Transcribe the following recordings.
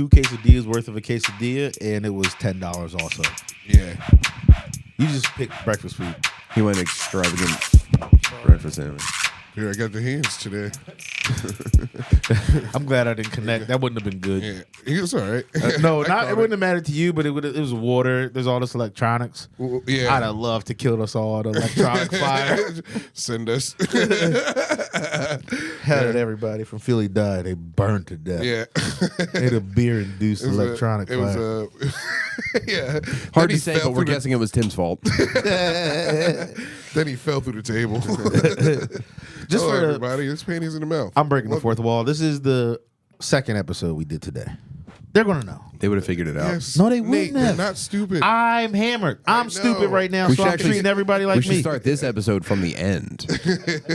2 quesadillas worth of a quesadilla, and it was $10 also. Yeah. You just picked breakfast food. He went extravagant breakfast sandwich. Here, I got the hands today. I'm glad I didn't connect. That wouldn't have been good. Yeah, he was all right. No, it wouldn't have mattered to you, but it was water. There's all this electronics. Well, yeah. I'd have loved to kill us all. The electronic fire. Send us. How did everybody from Philly die? They burned to death. Yeah. They had a beer-induced electronic fire. It was yeah. Hard to say, but we're guessing it was Tim's fault. Then he fell through the table. Just Hello, for everybody. It's Panties in the Mouth. I'm breaking the fourth wall. This is the second episode we did today. They're going to know. They would have figured it out. Yes. No, they Nate, wouldn't have. They're not stupid. I'm hammered. I'm stupid right now, so I'm treating everybody like we me. should start this episode from the end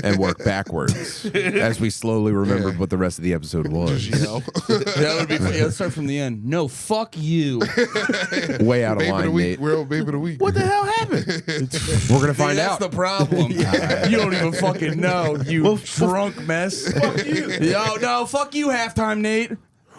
and work backwards as we slowly remembered what the rest of the episode was. Just yell. That would be funny. Let's start from the end. No, fuck you. Way out of Babe of the line, week. Nate. We're on Babe of the Week. What the hell happened? We're going to find That's out. the problem. You don't even fucking know, you drunk mess. Fuck you. Yo, no, fuck you, halftime Nate.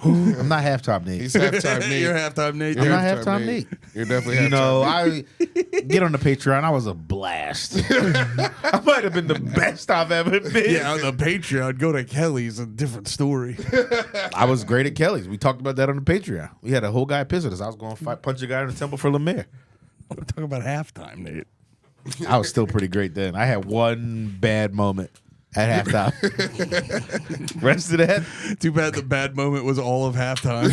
I'm not halftime Nate. He's halftime Nate. You're halftime Nate. I'm not halftime Nate. You're definitely halftime You know, Nate. I get on the Patreon. I was a blast. I might have been the best I've ever been. Yeah, on the Patreon, go to Kelly's, a different story. I was great at Kelly's. We talked about that on the Patreon. We had a whole guy piss at us. I was going to punch a guy in the temple for LeMaire. We're talking about halftime, Nate. I was still pretty great then. I had one bad moment at halftime. Rest of that, Too bad the bad moment was all of halftime.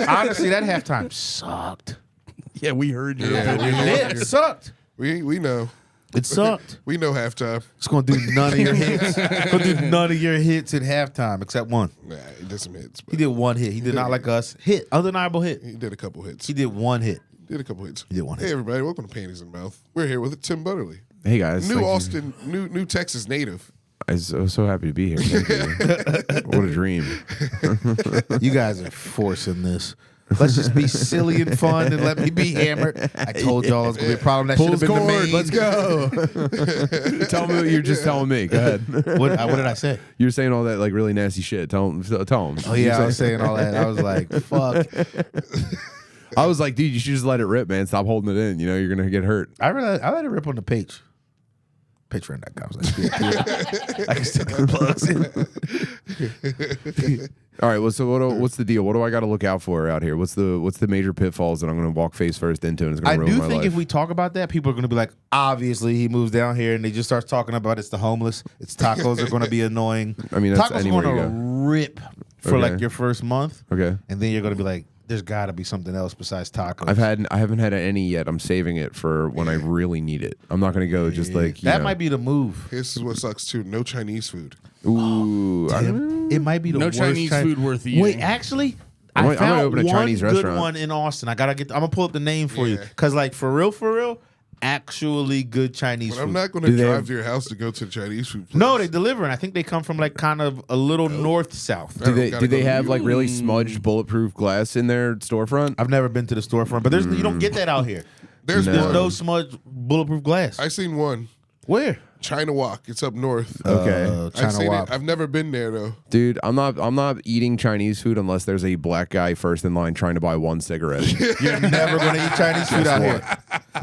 honestly, that halftime sucked. Yeah, we heard you. Yeah, It sucked. we know. It sucked. We know halftime. It's going to do none of your hits. Going to do none of your hits at halftime except one. Nah, he did some hits. He did one hit. He did not like us. Hit. Undeniable hit. He did a couple hits. He did one hit. Did a couple hits. He did one Hey, hit. everybody. Welcome to Panties in the Mouth. We're here with Tim Butterly. Hey, guys. New thank you. Austin, new Texas native. I'm so happy to be here. Thank you. What a dream. You guys are forcing this. Let's just be silly and fun and let me be hammered. I told y'all it was going to be a problem. That should have been the main. Let's go. Tell me what you're just telling me. Go ahead. What did I say? You're saying all that like really nasty shit. Tell him. Oh, yeah, I was saying all that. I was like, fuck. I was like, dude, you should just let it rip, man. Stop holding it in. You know, you're going to get hurt. I let it rip on the page. Patreon.com. I can still get plugs in. All right. Well, so what's the deal? What do I got to look out for out here? What's the major pitfalls that I'm going to walk face first into and it's going I to ruin do my think life? if we talk about that, people are going to be like, obviously he moves down here, and they just start talking about it's the homeless. It's tacos are going to be annoying. I mean, that's tacos are anywhere going you to go. rip for Okay. like your first month, Okay. and then you're going to be like, there's got to be something else besides tacos. I haven't had any yet. I'm saving it for when I really need it. I'm not going to go just like that might be the move. This is what sucks too. No Chinese food. Ooh. It might be the No worst Chinese food worth eating. Wait, actually, I might found open a one Chinese good restaurant. one in Austin. I'm gonna pull up the name for you, Yeah. because like for real, actually good Chinese But food. I'm not going Do to they drive have- to your house to go to the Chinese food place. No, they deliver, and I think they come from like kind of a little north south. Do they Gotta do they go to have you. like really smudged bulletproof glass in their storefront? I've never been to the storefront, but you don't get that out here. There's No. There's one. no smudged bulletproof glass. I seen one. Where? China Walk. It's up north. Okay. I've China seen Wok. it. I've never been there though. Dude, I'm not eating Chinese food unless there's a black guy first in line trying to buy one cigarette. You're never gonna eat Chinese food out here.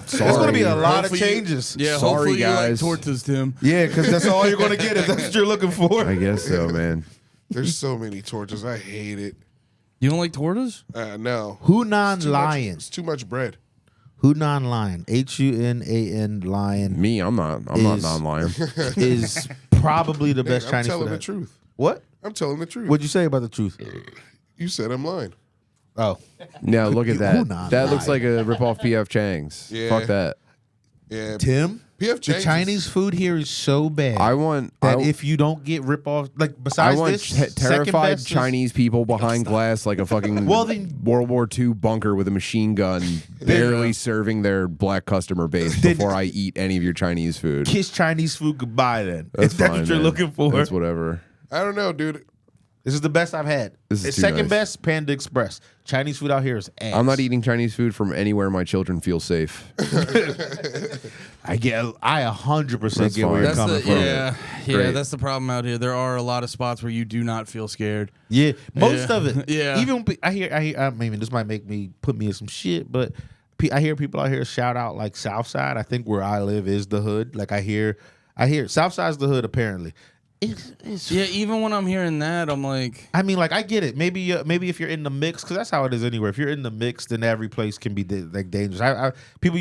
There's gonna be a lot of Hopefully you- changes. Yeah, Sorry, hopefully guys. you like tortas, Tim. Yeah, because that's all you're gonna get if that's what you're looking for. I guess so, man. There's so many torches. I hate it. You don't like tortas? No. Hunan Too much- Lion. It's too much bread. Hunan Lion. Hunan Lion Me, I'm not Is- non-lion. is probably the best I'm Chinese telling food. the out- truth. What? I'm telling the truth. What'd you say about the truth? You said I'm lying. Oh, Now look at that. Hunan That looks Lion. like a ripoff PF Chang's. Yeah. Fuck that. Yeah. Tim. PF The Chang's Chinese food here is so bad I want that I, if you don't get rip off, like I besides want this, second terrified best is- Chinese people behind glass like a fucking Well, then- World War II bunker with a machine gun, barely serving their black customer base Then- before I eat any of your Chinese food. kiss Chinese food goodbye. Then That's if that's fine, what you're man. looking for. That's whatever. I don't know, dude. This is the best I've had. This is It's too second nice. best, Panda Express. Chinese food out here is ass. I'm not eating Chinese food from anywhere my children feel safe. I 100% That's get where you're fine. coming from. Yeah, Great. that's the problem out here. There are a lot of spots where you do not feel scared. Yeah, most Yeah. of it. Yeah. Even I hear. I mean, this might put me in some shit, but I hear people out here shout out like Southside. I think where I live is the hood. Like I hear Southside's the hood. Apparently, it's Yeah, even when I'm hearing that, I'm like, I mean, like I get it. Maybe if you're in the mix, because that's how it is anywhere. If you're in the mix, then every place can be like dangerous. People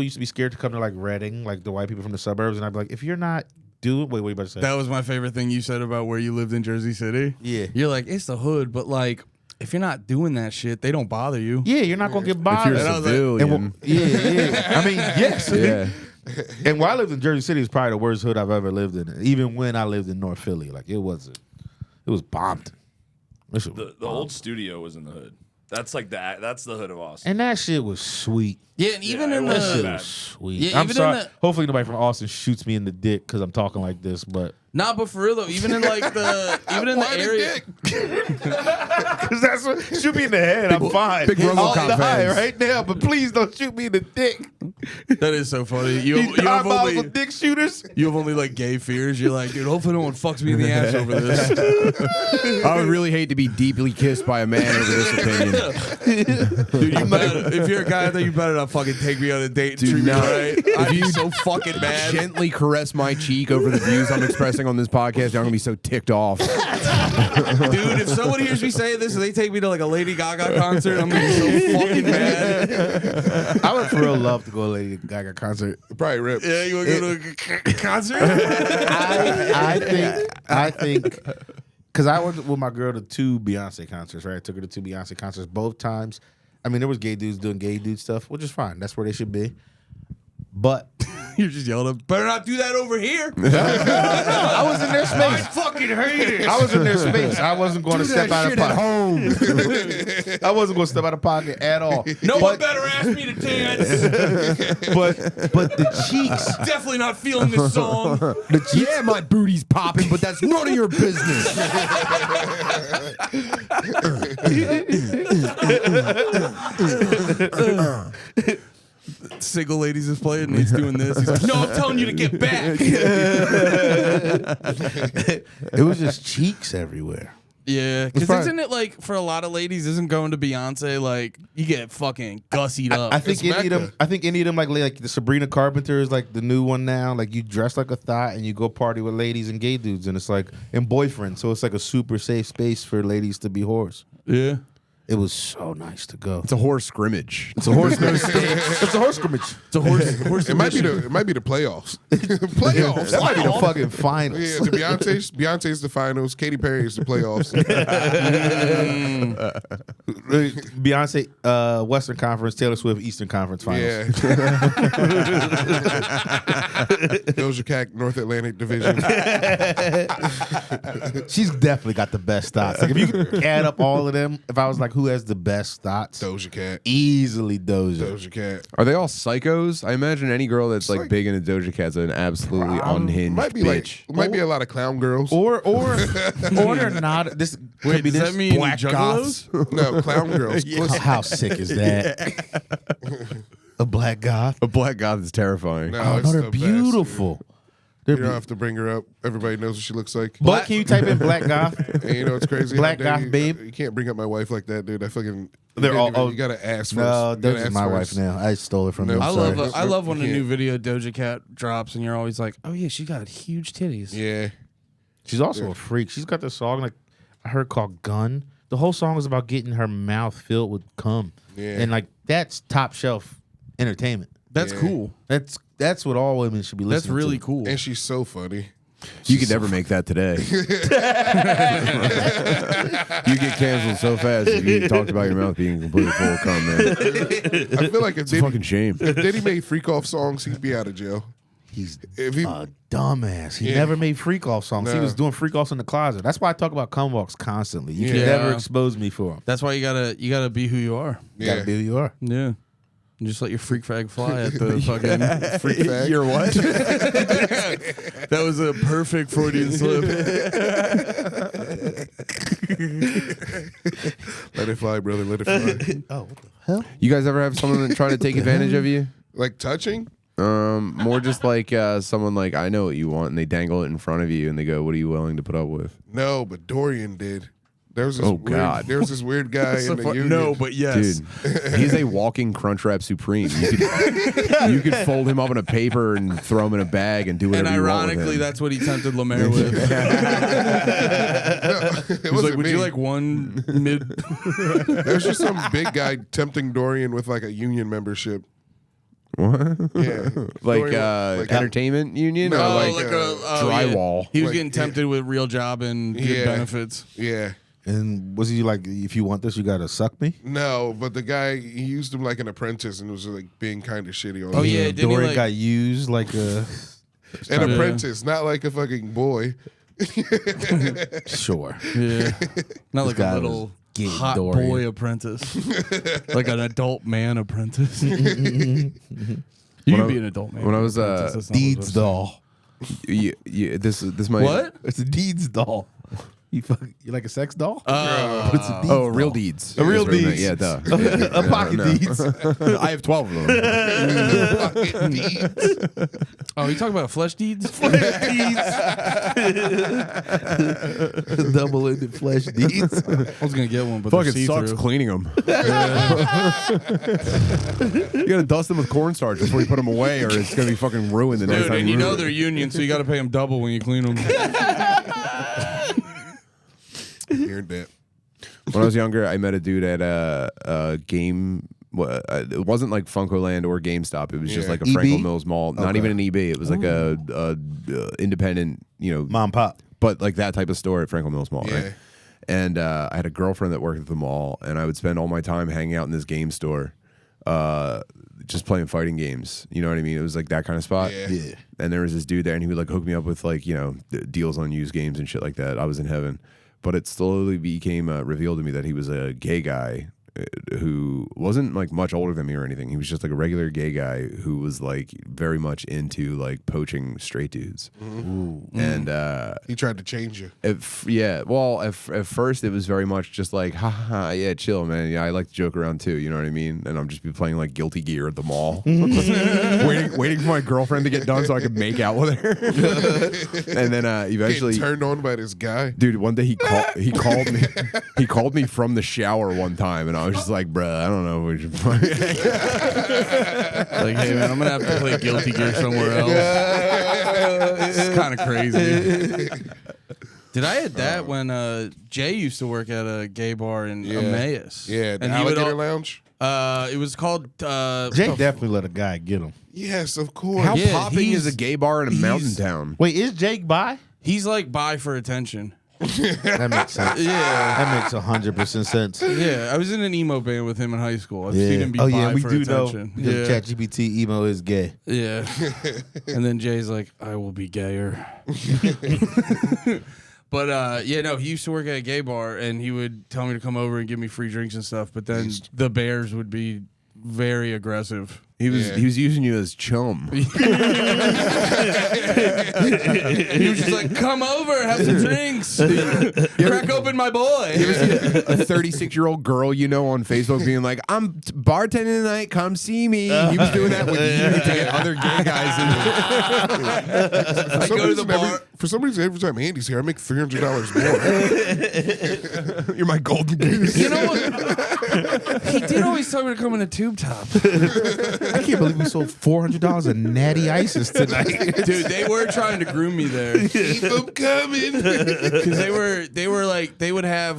used to be scared to come to like Reading, like the white people from the suburbs, and I'd be like, if you're not doing, wait, what are you about to say? that was my favorite thing you said about where you lived in Jersey City. Yeah. You're like, it's the hood, but like, if you're not doing that shit, they don't bother you. Yeah, you're not gonna get If bothered. you're a I was like- civilian, yeah. I mean, yes. yeah. And where I lived in Jersey City is probably the worst hood I've ever lived in. Even when I lived in North Philly, like it was bombed. That shit was The old studio was in the hood. That's like that. That's the hood of Austin. and that shit was sweet. Yeah, and even Yeah, in it That was shit the bad. was sweet. Yeah, I'm even in sorry. the- Hopefully nobody from Austin shoots me in the dick because I'm talking like this, but nah, but for real though, even in like the Why the area. dick? because that's what shoot me in the head. I'm fine. big I'll RoboCop die fans. right now, but please don't shoot me in the dick. That is so funny. You These have only diabolical dick shooters. you have only like gay fears. You're like, dude, hopefully no one fucks me in the ass over this. I would really hate to be deeply kissed by a man over this opinion. Dude, you better, if you're a guy, then you better not fucking take me on a date and treat me no. right. I'd be so fucking mad. Gently caress my cheek over the views I'm expressing on this podcast, I'm gonna be so ticked off. Dude, if someone hears me say this and they take me to like a Lady Gaga concert, I'm gonna be so fucking mad. I would for real love to go to a Lady Gaga concert. Probably rip. Yeah, you want to go to a concert? I think because I went with my girl to 2 Beyonce concerts, right? I took her to 2 Beyonce concerts both times. I mean, there was gay dudes doing gay dude stuff, which is fine. That's where they should be. But You're just yelling, at, better not do that over here. I was in their I space. fucking hate it. I was in their space. I wasn't going to step out of pocket. home. I wasn't going to step out of pocket at all. No one better ask me to dance. But the cheeks, Definitely not feeling this song. Yeah, my booty's popping, but that's none of your business. Single ladies is playing and he's doing this. He's like, no, I'm telling you to get back. it was just cheeks everywhere. Yeah, because fine. isn't it like for a lot of ladies, isn't going to Beyonce like you get fucking gussied up? I think It's any of them. Mecca. I think any of them like the Sabrina Carpenter is like the new one now. Like you dress like a thought and you go party with ladies and gay dudes, and it's like and boyfriends. So it's like a super safe space for ladies to be whores. Yeah. It was so nice to go. It's a horse scrimmage. It's a horse. It's a horse scrimmage. It's a horse. It might be the playoffs. Playoffs. That might be the fucking finals. Yeah, the Beyonce's the finals. Katy Perry is the playoffs. Beyonce, Western Conference. Taylor Swift, Eastern Conference finals. Yeah. Doja Cat, North Atlantic Division. She's definitely got the best thoughts. Like if you could add up all of them, if I was like, who has the best thoughts? Doja Cat. Easily Doja. Doja Cat. Are they all psychos? I imagine any girl that's like like- big into Doja Cat's an absolutely unhinged Might be bitch. might be a lot of clown girls. Or they're not. This Wait, could be does this that mean black juggalos? goths. No, clown girls. How sick is that? A black goth? A black goth is terrifying. No, Oh, it's no, they're the best. beautiful. They're You don't have to bring her up. Everybody knows what she looks like. But can you type in black goth? And you know what's crazy? Black How dare goth you, babe? You can't bring up my wife like that, dude. I fucking. They're all- You gotta ask first. No, You gotta Doja's ask my first. wife now. I stole it from No. them. I Sorry. love when a You new can't. video Doja Cat drops and you're always like, oh yeah, she got huge titties. Yeah. She's also a freak. She's got this song like I heard called Gun. The whole song is about getting her mouth filled with cum. Yeah. And like that's top shelf entertainment. That's Yeah. cool. That's what all women should be listening That's to. really cool. And she's so funny. You could never make that today. You get canceled so fast if you talked about your mouth being completely full of cum, man. I feel like if It's a fucking shame. Diddy made freak off songs, he'd be out of jail. He's If he, a dumbass. He Yeah. never made freak off songs. He No. was doing freak offs in the closet. That's why I talk about cum walks constantly. You can Yeah. never expose me for them. That's why you gotta be who you are. You gotta be who you are. Yeah. And just let your freak fag fly at the fucking freak fag. You're what? That was a perfect Freudian slip. Let it fly, brother. Let it fly. Oh, what the hell? You guys ever have someone that try to take advantage of you? Like touching? More just like someone like, I know what you want, and they dangle it in front of you, and they go, "What are you willing to put up with?" No, but Dorian did. There was this Oh, weird, God. There was this weird guy in the union. No, but yes. Dude, he's a walking Crunchwrap Supreme. You could fold him up in a paper and throw him in a bag and do And whatever you want with ironically, him. that's what he tempted LeMaire with. It He was like, wasn't would me. you like one mid? There's just some big guy tempting Dorian with like a union membership. What? Yeah. Like Dorian, like, entertainment union? No, or like, drywall. He was Like, getting tempted with real job and good Yeah. benefits. Yeah. And was he like, if you want this, you gotta suck me? No, but the guy, he used him like an apprentice and was like being kind of shitty on Oh, him. yeah, didn't he, Dorian like- got used like a An Yeah. apprentice, not like a fucking boy. sure. Yeah, not like guy a was little getting hot Dorian. boy apprentice, like an adult man apprentice. You When can I- be an adult man. when I was, apprentice, that's not what Deeds I was doll. This might. What? It's a Deeds doll. You like a sex doll? Oh, But it's a Deeds Oh, real doll. deeds. A real That's what I meant. deeds. Yeah, duh. A pocket no. Deeds. I have 12 of them. oh, you talking about flesh deeds? Double-ended flesh Deeds. I was gonna get one, but Fucking they're sucks see-through. cleaning them. You gotta dust them with cornstarch before you put them away, or it's gonna be fucking ruined the next Dude, time and you know ruin it. they're union, so you got to pay them double when you clean them. Heard that. When I was younger, I met a dude at a game. It wasn't like Funkoland or GameStop. It was just Yeah. like a EB? Franklin Mills Mall. Not Okay. even an EB. It was like a independent, Mom, pop. but like that type of store at Franklin Mills Mall, Yeah. right? And I had a girlfriend that worked at the mall, and I would spend all my time hanging out in this game store, just playing fighting games. You know what I mean? It was like that kind of spot. Yeah. Yeah. And there was this dude there, and he would like hook me up with like deals on used games and shit like that. I was in heaven. But it slowly became revealed to me that he was a gay guy who wasn't like much older than me or anything. He was just like a regular gay guy who was like very much into like poaching straight dudes. And He tried to change you. at first it was very much just like, ha ha, ha, yeah, chill, man. Yeah, I like to joke around too. You know what I mean? And I'm just be playing like Guilty Gear at the mall, waiting for my girlfriend to get done so I could make out with her. And then eventually, Getting turned on by this guy. dude, one day he called me. He called me from the shower one time, and I was just like, bruh, I don't know if we should play. Like, hey man, I'm gonna have to play Guilty Gear somewhere else. It's kind of crazy. Did I had that when Jay used to work at a gay bar in Emmaus? Yeah, the and he would Alligator Lounge. It was called. Jay definitely let a guy get him. Yes, of course. How Yeah, popping he's- is a gay bar in a mountain town? Wait, is Jake bi? He's like bi for attention. That makes sense. Yeah. That makes 100% sense. Yeah, I was in an emo band with him in high school. I've seen him be Oh bi yeah, we for do know. attention. Because ChatGPT emo is gay. Yeah. And then Jay's like, I will be gayer. But yeah, no, he used to work at a gay bar and he would tell me to come over and give me free drinks and stuff. But then the bears would be very aggressive. He was Yeah. he was using you as chum. He was just like, come over, have some drinks. Crack open my boy. A 36-year-old girl you know on Facebook being like, I'm bartending tonight, come see me. He was doing that with you to get other gay guys in. I go to the bar. For some reason, every time Andy's here, I make $300 more. You're my golden goose. You know what? He did always tell me to come in a tube top. I can't believe we sold $400 of natty ices tonight. Dude, they were trying to groom me there. Keep them coming. Because they were like, they would have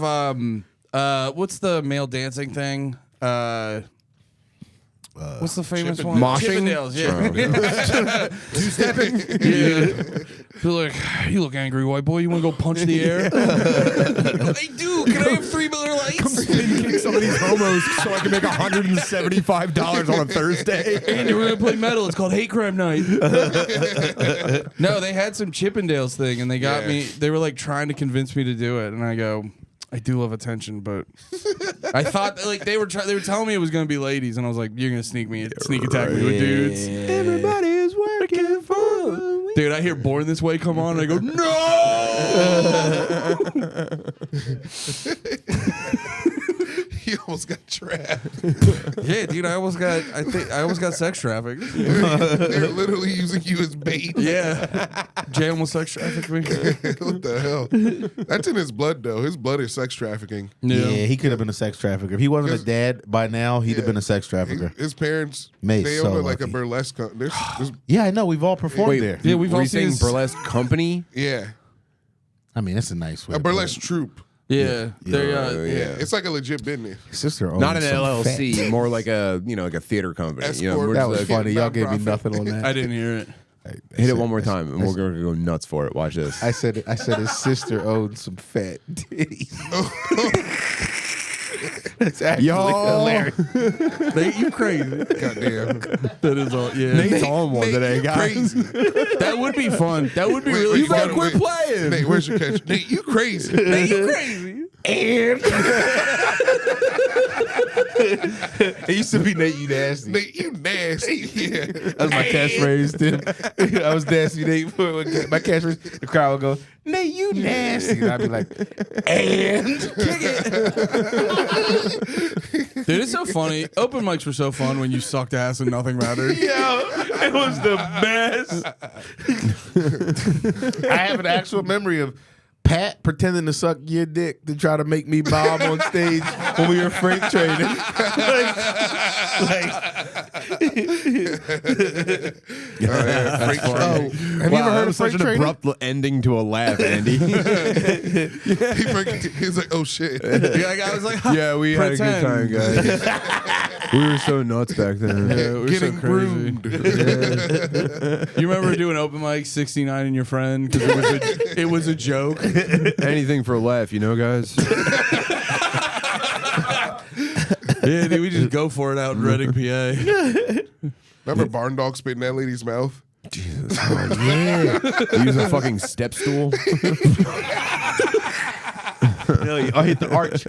what's the male dancing thing? What's the famous one? Moshing? Chippendales, yeah. Two-stepping? Yeah. They're like, you look angry, white boy. You want to go punch the air? I do. Can I have $3 Miller Lights? Spin kick some of these homos so I can make $175 on a Thursday. Andy, we're going to play metal. It's called Hate Crime Night. No, they had some Chippendales thing, and they got me. They were like trying to convince me to do it, and I go, I do love attention, but I thought that, like they were telling me it was gonna be ladies, and I was like, you're gonna sneak attack me with dudes. Everybody's working for Dude, I hear Born This Way come on, and I go, no! He almost got trapped. Yeah, dude, I almost got sex trafficked. They're literally using you as bait. Yeah. Jay almost sex trafficked me. What the hell? That's in his blood, though. His blood is sex trafficking. Yeah, he could have been a sex trafficker. If he wasn't a dad by now, he'd have been a sex trafficker. His parents, Mate, they so own like a lucky. burlesque. There's, Yeah, I know. We've all performed there. Yeah, we've were all you seen saying his- burlesque company? yeah, I mean, that's a nice way. a to put burlesque troupe. Yeah. They're, Yeah, it's like a legit business. it. Sister Not an owns some LLC, fat- more like a like a theater company. Escort. we're That just was like, funny. Y'all gave me nonprofit. nothing on that. I didn't hear it. hit it one more time, and we're gonna go nuts for it. Watch this. I said his sister owned some fat titties. That's actually hilarious. Nate, you crazy. Goddamn. That is all. Yeah. Nate's on one today, you guys. crazy. That would be fun. That would be really you fun. gotta quit wait. playing. Nate, where's your catch? Nate, you crazy. Nate, you crazy. And it used to be Nate, you nasty. Nate, you nasty. Yeah. That was my catchphrase. Then I was nasty Nate. My catchphrase, the crowd would go, Nate, you nasty. And I'd be like, and Dude, it's so funny. Open mics were so fun when you sucked ass and nothing mattered. yo, it was the best. I have an actual memory of Pat pretending to suck your dick to try to make me bomb on stage when we were freight training. Freak Oh, training. have you ever heard of such freight an training? abrupt ending to a laugh, Andy? He's like, oh shit. I was like, yeah, we had a good time, Pretend. guys. We were so nuts back then. Yeah, we were Getting so crazy. groomed. You remember doing open mic 69 and your friend because it was a joke. Anything for a laugh, you know, guys. Yeah, dude, we just go for it out in Reading, PA. Remember Barn Dog spit in that lady's mouth? Jesus. Oh, yeah. They use a fucking step stool. I hit the arch.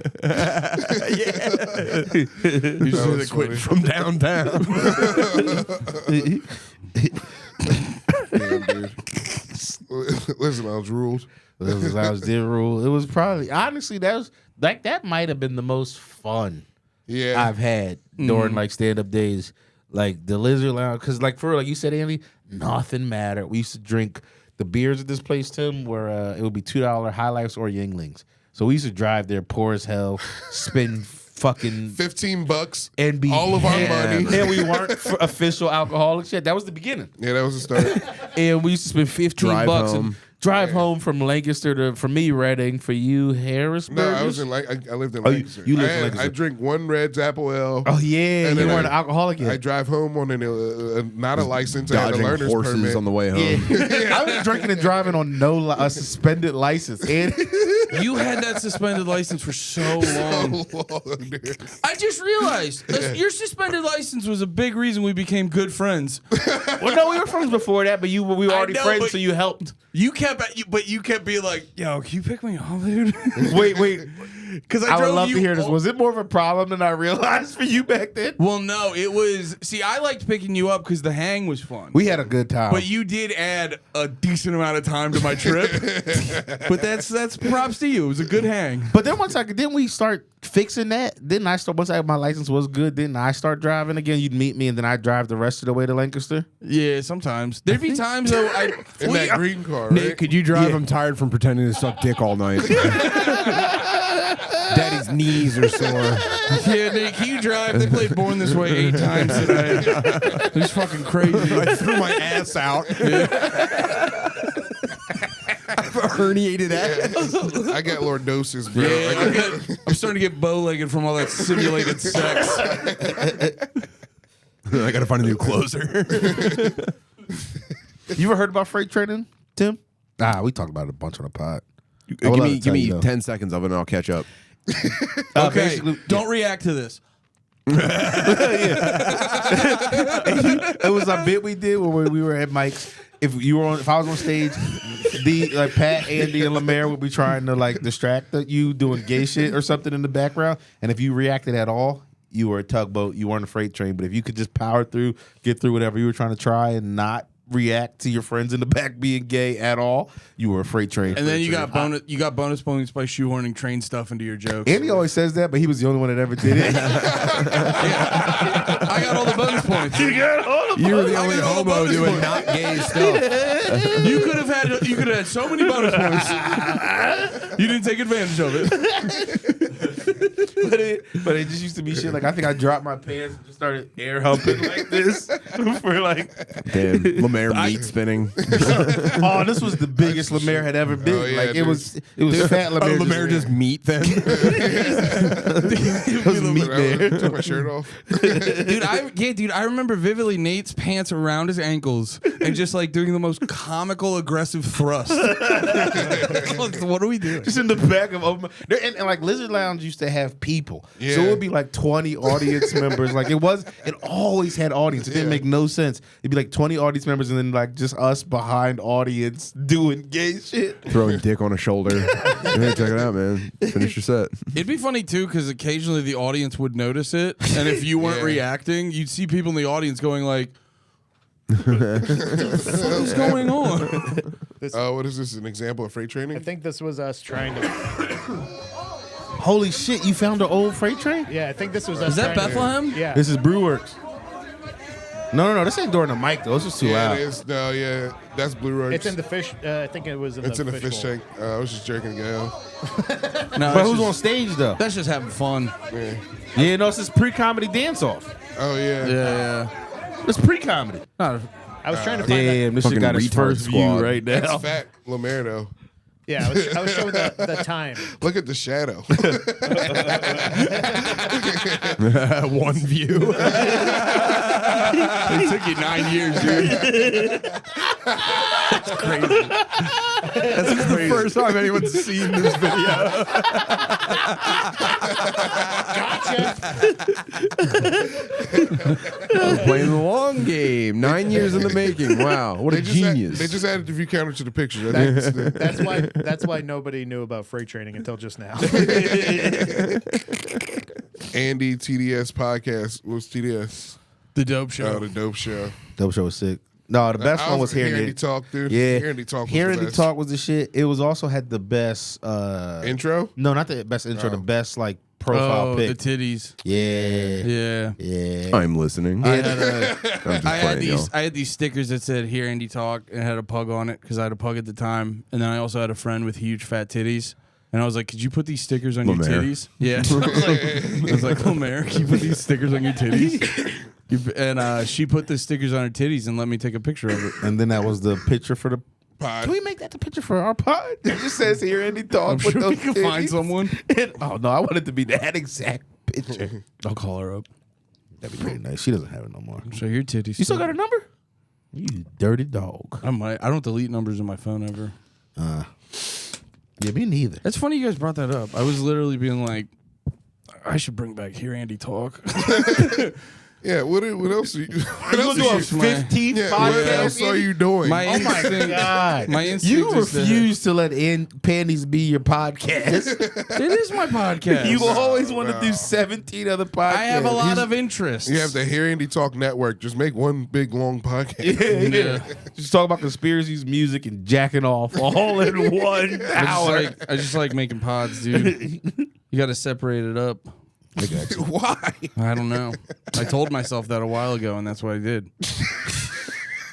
You just was quit funny. from downtown. Damn, dude. Listen, I was ruled. That was their rule. It was probably honestly that might have been the most fun Yeah. I've had during like stand up days, like the Lizard Lounge. Because like for real, like you said, Andy, nothing mattered. We used to drink the beers at this place, Tim, where it would be $2 High Lifes or Yinglings. So we used to drive there, poor as hell, spend fucking $15 and be all of our hammered. money. And we weren't official alcoholic shit. That was the beginning. Yeah, that was the start. And we used to spend $15 Drive and home. drive home from Lancaster to, for me, Reading, for you, Harrisburg. No, I was in I lived in Oh, you- Lancaster. you lived in I Lancaster. I drink one Red's Apple Ale. Oh yeah, And you then weren't I- an alcoholic I yet. drive home on not a license. I had a Dodging learner's horses permit. on the way home. Yeah. I was drinking and driving on a suspended license. And You had that suspended license for so long. Dude. I just realized your suspended license was a big reason we became good friends. well, no, we were friends before that, but we were already know, friends, but- so you helped. You kept being like, "Yo, can you pick me up, dude?" Wait. Because I would love to hear this. Was it more of a problem than I realized for you back then? Well, no, it was. See, I liked picking you up because the hang was fun. We had a good time. But you did add a decent amount of time to my trip. But that's props to you. It was a good hang. But then didn't we start fixing that? Didn't I start, once my license was good, didn't I start driving again? You'd meet me and then I'd drive the rest of the way to Lancaster? Yeah, sometimes there'd be times though. In that green car, right? Nate, could you drive? Yeah. I'm tired from pretending to suck dick all night. Daddy's knees are sore. Yeah, Nate, can you drive? They played Born This Way 8 times today. It's fucking crazy. I threw my ass out. I have a herniated ass. I got lordosis, bro. Yeah, I'm starting to get bow-legged from all that simulated sex. I gotta find a new closer. You ever heard about freight trading, Tim? We talked about it a bunch on the pod. I would give love me to tell you, though. 10 seconds of it and I'll catch up. Okay, basically- don't react to this. It was a bit we did when we were at Mike's. If I was on stage, Pat, Andy, and LeMaire would be trying to like distract you doing gay shit or something in the background. And if you reacted at all, you were a tugboat. You weren't a freight train. But if you could just power through, get through whatever you were trying to try, and not react to your friends in the back being gay at all, you were a freight train. And then you got bonus points by shoehorning train stuff into your jokes. Andy always says that, but he was the only one that ever did it. I got all the bonus points. You were the only homo doing not gay stuff. You could have had so many bonus points. You didn't take advantage of it. but it just used to be shit like I think I dropped my pants and just started air humping like this for like. Damn, LeMaire meat spinning. Oh, this was the biggest LeMaire had ever been. Oh, yeah, like dude. it was fat LeMaire. LeMaire just meat then. It was meat there. Took my shirt off. Dude, I remember vividly Nate's pants around his ankles and just like doing the most comical aggressive thrust. What are we doing? Just in the back of open, and like Lizard Lounge used to have people, Yeah. so it would be like 20 audience members. Like it always had audience. It didn't make no sense. It'd be like 20 audience members and then like just us behind audience doing gay shit. Throwing dick on a shoulder. Hey, check it out, man. Finish your set. It'd be funny too because occasionally the audience would notice it, and if you weren't Yeah. reacting, you'd see people in the audience going like, "What the fuck is going on?" What is this? An example of freight training? I think this was us trying to. Holy shit! You found an old freight train? Yeah, I think this was us. Is that trying to- Bethlehem? Yeah. This is Brewworks. No. This ain't during the mic though. It's just too Yeah, loud. it is. No, yeah, that's Blue Roach. It's in the fish. I think it was in It's the in the fish bowl. tank. I was just jerking Gail. No, But who's on stage though? That's just having fun. Yeah. Yeah, no, it's this pre-comedy dance-off. Oh yeah. Yeah. It's pre-comedy. Not I was trying to find that. Damn, this shit Fucking got its retard first view squad. right now. That's fat LeMaire though. Yeah, I was showing the time. Look at the shadow. One view. It took you 9 years, dude. That's crazy. That's the first time anyone's seen this video. Playing the long game. 9 years in the making. Wow, what a genius. They just added a few counters to the picture. That's why nobody knew about freight training until just now. Andy TDS podcast. What's TDS? The dope show. Oh, the dope show. Dope show was sick. No, the best one was Hearing Andy It. talk, dude. Yeah, Hearing Andy talk. Was Hearing the It best. talk was the shit. It was also had the best Intro. No, not the best intro. Oh. The best like profile Oh, pic. the titties. Yeah, Yeah. yeah. I'm listening. I I'm had just I had playing, y'all. these stickers that said "Hear Andy Talk" and had a pug on it because I had a pug at the time, and then I also had a friend with huge fat titties, and I was like, "Could you put these stickers on LeMaire. your titties?" Yeah, I was like, "LeMaire, can you put these stickers on your titties?" And she put the stickers on her titties and let me take a picture of it. And then that was the picture for the. Pod. Can we make that the picture for our pod? It just says Hear Andy talk. I'm with sure we those can find titties. someone. Oh no, I want it to be that exact picture. I'll call her up. That'd be pretty nice. She doesn't have it no more. Show your titties. You still got her number? You dirty dog. I might. I don't delete numbers in my phone ever. Yeah, me neither. It's funny you guys brought that up. I was literally being like, I should bring back Hear Andy Talk. Yeah. What else? Are you, what You else gonna do a is you, 15th yeah, what podcast? else are you doing? My Oh my instinct- god! My instinct You is to- refuse to let Panties be your podcast. It is my podcast. You always want to do 17 other podcasts. I have a lot of interests. you have the Hear Andy Talk Network. Just make one big long podcast. Yeah. Just talk about conspiracies, music, and jacking off all in 1 hour. I just like making pods, dude. You got to separate it up. Why? I don't know. I told myself that a while ago, and that's what I did.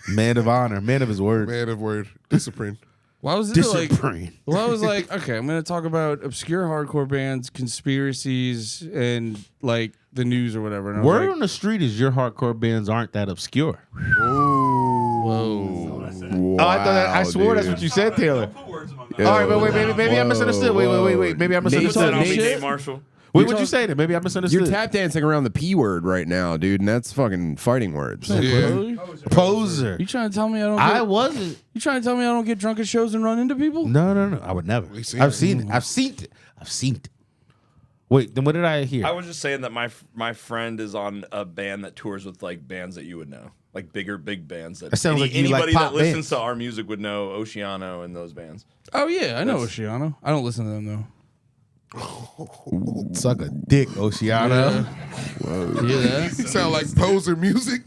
Man of honor, man of his word. Man of word. Discipline. Well, I was like, Discipline. well, I was like, okay, I'm going to talk about obscure hardcore bands, conspiracies, and like the news or whatever. And I was Word like, on the street is your hardcore bands aren't that obscure. whoa. Oh, I thought I swore that's what you said, Taylor. All right, but wait, maybe I misunderstood. Wait. Maybe I misunderstood. Nate- Nate Marshall. Wait, what'd you say then? Maybe I misunderstood. You're tap dancing around the P word right now, dude, and that's fucking fighting words. Yeah. Poser. You trying to tell me I don't? I wasn't. You trying to tell me I don't get drunk at shows and run into people? No. I would never. seen I've it. seen it. I've seen it. Wait, then what did I hear? I was just saying that my friend is on a band that tours with like bands that you would know, like big bands that, That sounds like you like anybody pop that listens bands. to our music would know. Oceano and those bands. Oh yeah, I know Oceano. I don't listen to them though. Suck a dick, Oceano. Yeah. Sound like poser music.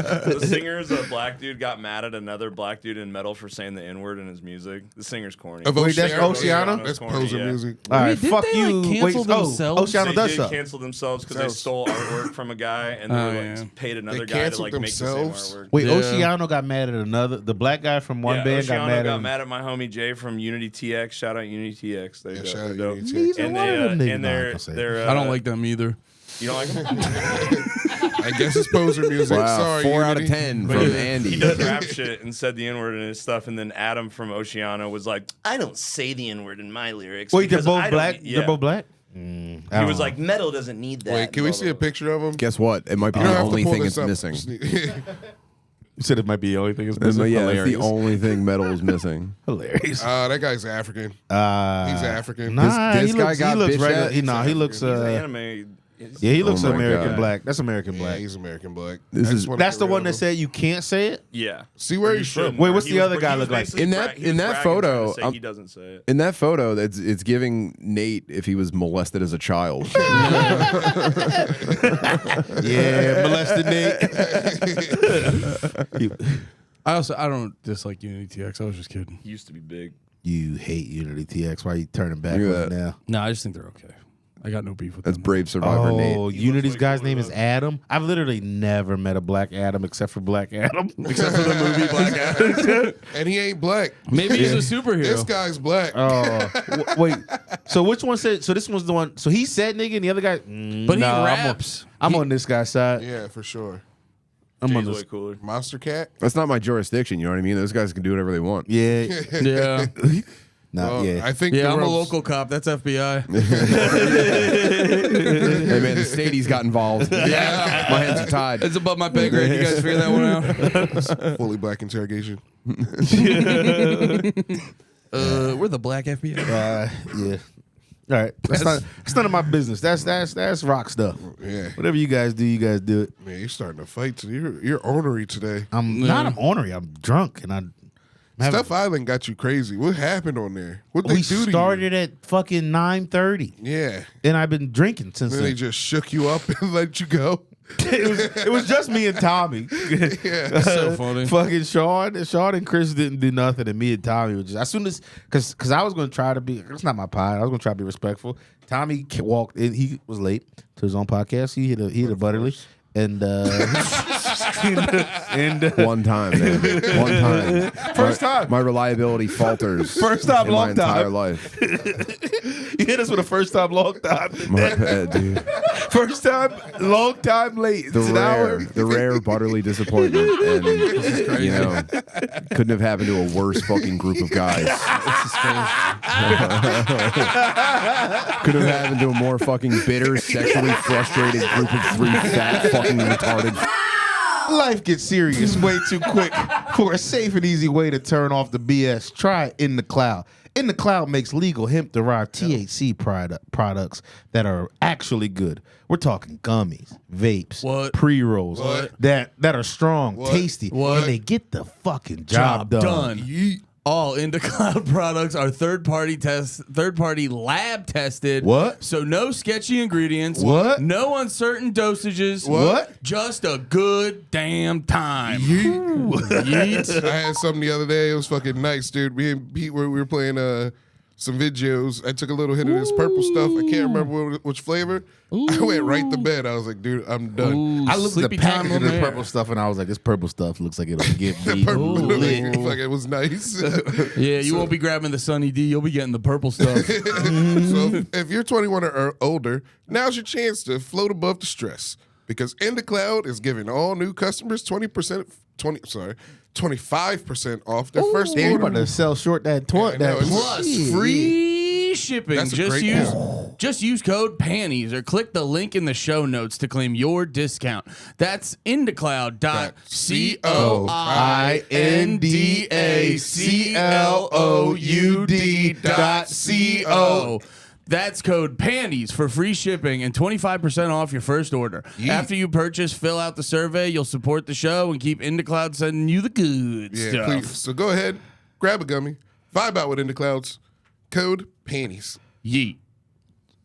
The singer's a black dude got mad at another black dude in metal for saying the N-word in his music. The singer's corny. Of Wait, that's Oceano? That's corny, poser yeah. music. All right, Wait, didn't fuck they, you. like, cancel Wait, themselves? Oceano They does did suck. cancel themselves because they stole artwork from a guy and they paid another guy to canceled make the same themselves? artwork. Wait, Yeah. Oceano got mad at the black guy from one band Oceano got mad at my homie Jay from Unity TX. Shout out Unity TX. There you Yeah, go. shout out They're dope. Unity TX. Neither And one of them they, niggas and know I they're, can say they're I don't like them either. You don't like them? I guess it's poser music. Wow, Sorry, 4 out of Unity. 10 from Andy. He does rap shit and said the N-word in his stuff, and then Adam from Oceano was like, I don't say the N-word in my lyrics. Wait, they're because both I don't black? need-" They're Yeah. both black? He was like, metal doesn't need that. Wait, can we blah, see blah, a picture of him? Guess what? It might be You don't the have to only pull thing this it's up. missing. You said it might be the only thing that's missing. Yeah, it's the Hilarious. only thing metal is missing. Hilarious. That guy's African. He's African. Nah, This he guy looks, got he looks bitched regular. at? He, nah, he looks. He's anime. Yeah, he looks Oh my American God. black. That's American Yeah, black. he's American black. This I is- just wanna That's get the rid one of that him. said you can't say it. Yeah. See where You he's shouldn't. from. Wait, what's He the was- other he guy was look like? basically In that- he was in that bragging, trying to photo, say I'm- he doesn't say it. In that photo, it's giving Nate if he was molested as a child. Yeah, molested Nate. I don't dislike Unity TX. I was just kidding. He used to be big. You hate Unity TX. Why are you turning back Look at on it that. now? No, I just think they're okay. I got no beef with That's them. Brave Survivor Nate. Oh, He Unity's looks like guy's one of name is those. Adam. I've literally never met a black Adam except for Black Adam. Except for the movie Black Adam. And he ain't black. Maybe he's a superhero. This guy's black. Oh, wait. So which one said? So this one's the one. So he said nigga, and the other guy. But he nah, raps. I'm on this guy's side. Yeah, for sure. I'm on Jay's this. way cooler. Monster Cat. That's not my jurisdiction. You know what I mean? Those guys can do whatever they want. Yeah. Yeah. Nah, Well, yeah. I think Yeah, the I'm a world's- local cop. That's FBI. Hey man, the Stadies got involved. Yeah. My hands are tied. It's above my pay grade. You guys figure that one out? fully black interrogation. We're the black FBI. Yeah. All right. That's none of my business. That's rock stuff. Yeah. Whatever you guys do it. Man, you're starting to fight today. You're ornery today. I'm ornery. I'm drunk and I'm having- Stuff Island got you crazy. What happened on there? What they we do to started at fucking 9:30, you? Yeah. and I've been drinking since Then they then. just shook you up and let you go. it was just me and Tommy. Yeah. So funny. Fucking Sean and Chris didn't do nothing, and me and Tommy were just as soon as because I was gonna try to be. It's not my pod. I was gonna try to be respectful. Tommy walked in. He was late to his own podcast. He hit a butterly. And One time, man. One time. First time. My reliability falters. First time, in long my entire time. life. he hit us with a first time, long time. My bad, dude. First time, long time late. The It's an hour. rare butterly disappointment, and you know, couldn't have happened to a worse fucking group of guys. Could have happened to a more fucking bitter, sexually frustrated group of 3 fat fucking retarded. Life gets serious way too quick for a safe and easy way to turn off the BS. Try In The Cloud. In The Cloud makes legal hemp-derived THC products that are actually good. We're talking gummies, vapes, What? pre-rolls What? that are strong, tasty, What? and they get the fucking job done. All Into Cloud products are third party lab tested. What? So no sketchy ingredients. What? No uncertain dosages. What? Just a good damn time. Yeet. I had something the other day. It was fucking nice, dude. Me and Pete we were playing some videos. I took a little hit of this purple stuff. I can't remember which flavor. I went right to bed. I was like, dude, I'm done. Ooh, I looked at sleepy the time package of the LeMaire. purple stuff, and I was like, this purple stuff looks like it'll get me Purple, lit. like, it was nice. Yeah, you won't be grabbing the Sunny D. You'll be getting the purple stuff. So if you're 21 or older, now's your chance to float above the stress because In The Cloud is giving all new customers 25% off their first Damn, you order. about to sell short that Yeah, I know, that it's- Plus shit. free shipping. That's a Just great use code panties or click the link in the show notes to claim your discount. That's indacloud.coindacloud.co. That's code panties for free shipping and 25% off your first order. After you purchase, fill out the survey. You'll support the show and keep IndaCloud sending you the good Yeah, stuff. please. So go ahead, grab a gummy, vibe out with In The Clouds. Code panties. Yeet.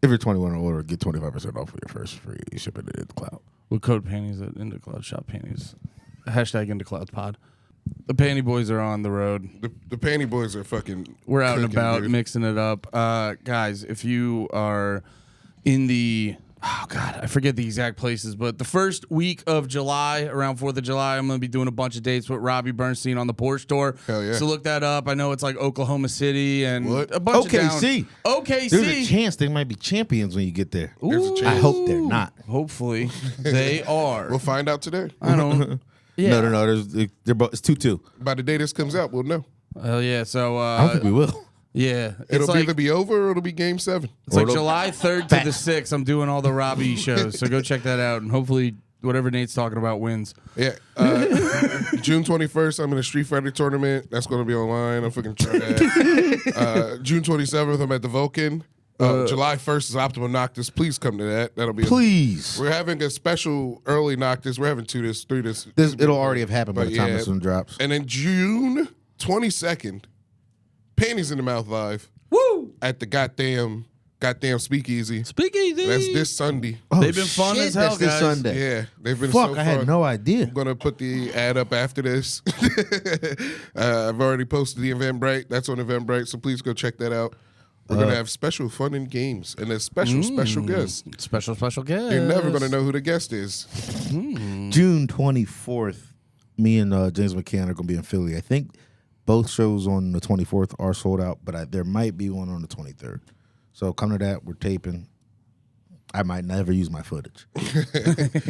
If you're 21 or older, get 25% off of your first free shipping in the cloud. With code panties at IndaCloud shop panties. Hashtag Into Clouds Pod. The Panty Boys are on the road. The Panty Boys are fucking. We're out and cooking, about, dude. mixing it up. Guys, if you are in the, oh God, I forget the exact places, but the first week of July, around 4th of July, I'm going to be doing a bunch of dates with Robbie Bernstein on the Porch Tour. Hell yeah. So look that up. I know it's like Oklahoma City and What? a bunch OKC. of down. OKC. There's a chance they might be champions when you get there. There's a I chance. hope they're not. Hopefully they are. We'll find out today. I don't. Yeah. No. They're both. It's 2-2. By the day this comes out, we'll know. Hell yeah. So I don't think we will. yeah, It'll like, either be over or it'll be game 7. It's like July 3rd to the 6th. I'm doing all the Robbie shows, so go check that out, and hopefully whatever Nate's talking about wins. Yeah. June 21st, I'm in a Street Fighter tournament. That's going to be online. I'm fucking trying that. June 27th, I'm at the Vulcan. July 1st is Optimal Noctis. Please come to that. That'll be. Please. We're having a special early Noctis. We're having 3 this. It'll already have happened by But the time yeah. this one drops. And then June 22nd, Panties in the Mouth live. Woo! At the goddamn Speakeasy. Speakeasy. That's this Sunday. They've been fun as hell, that's this guys. Sunday. Yeah, they've been Fuck, so I had fun. no idea. I'm gonna put the ad up after this. I've already posted the Eventbrite. That's on Eventbrite, so please go check that out. We're gonna have special fun and games and a special guest. Special guest. You're never gonna know who the guest is. June 24th, me and James McCann are going to be in Philly. I think both shows on the 24th are sold out, but there might be one on the 23rd. So come to that. We're taping. I might never use my footage.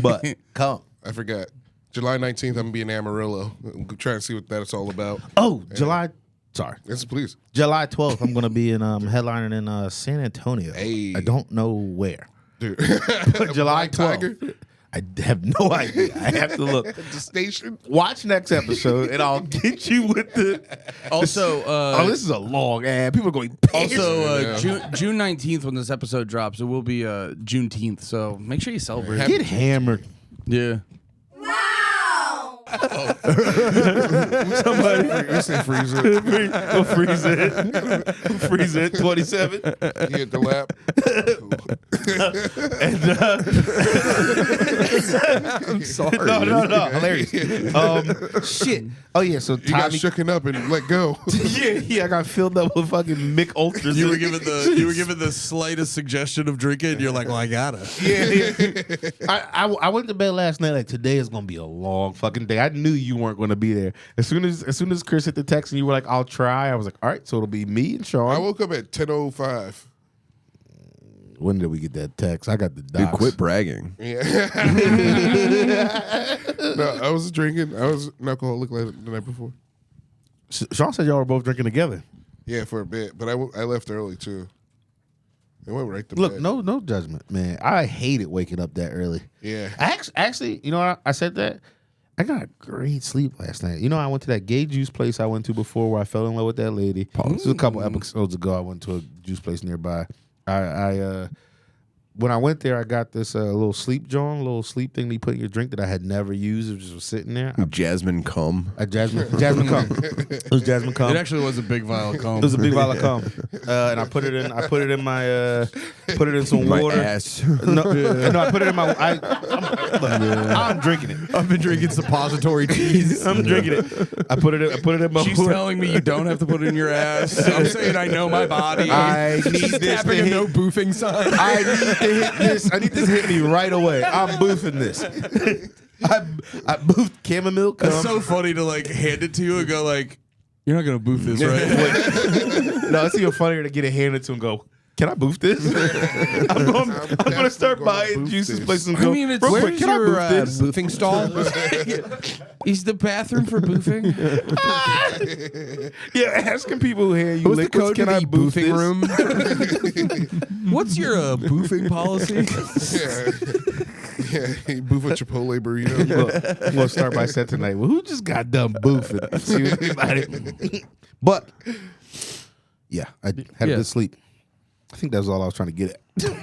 But come. I forgot. July 19th, I'm gonna be in Amarillo. I'm trying to see what that's all about. Oh, July 12th, I'm going to be in headlining in San Antonio. Hey. I don't know where. Dude. But July Black Tiger? 12th. I have no idea. I have to look. The station. Watch next episode, and I'll get you with the. Also, Oh, this is a long ad. People are going pissed. also June 19th when this episode drops, it will be Juneteenth. So make sure you celebrate. Get hammered. Yeah. Somebody freeze it. We'll freeze it. We'll freeze it. 27. You hit the lap. I'm sorry. No. Hilarious. Shit. Oh yeah. So You got Tommy. shooken up and let go. yeah. I got filled up with fucking Mick Ultras. You were given the slightest suggestion of drinking, and you're like, well, I gotta. Yeah. I went to bed last night like today is gonna be a long fucking day. I knew you weren't gonna be there. As soon as Chris hit the text and you were like, I'll try. I was like, all right. So it'll be me and Sean. I woke up at 10:05. When did we get that text? I got the Dude, docs. quit bragging. Yeah. No, I was drinking. I was an alcoholic the night before. Sean said y'all were both drinking together. Yeah, for a bit, but I left early too. It went right to Look, bed. no judgment, man. I hated waking up that early. Yeah. Actually, you know what? I said that. I got great sleep last night. You know, I went to that gay juice place I went to before where I fell in love with that lady. This was a couple episodes ago. I went to a juice place nearby. I when I went there, I got this little sleep sleep thing that you put in your drink that I had never used. It just was sitting there. Jasmine cum. Jasmine cum. It was jasmine cum. It actually was a big vial of cum. It was a big vial of cum, and I put it in. I put it in my. Put it in some My water. ass. No, I put it in my. I'm drinking it. I've been drinking suppository teas. I'm drinking it. I put it in my. She's telling me you don't have to put it in your ass. I'm saying I know my body. I need this to hit. boofing sign. I need to hit this. I need this to hit me right away. I'm boofing this. I boofed chamomile cum. It's so funny to like hand it to you and go like, you're not gonna boof this, right? No, it's even funnier to get it handed to and go, can I boof this? I'm going to start gonna buying boof juices this. places and go, mean, it's- real quick, where's can I your, boof this? boofing stall? Is the bathroom for boofing? Yeah, asking people who hand you What's the liquids, code can to I the boof boofing this? room? What's your boofing policy? Yeah, you boof a Chipotle burrito. Look, I'm going to start my set tonight. Well, who just got done boofing? See if anybody. But, yeah, I had a good sleep. I think that's all I was trying to get at.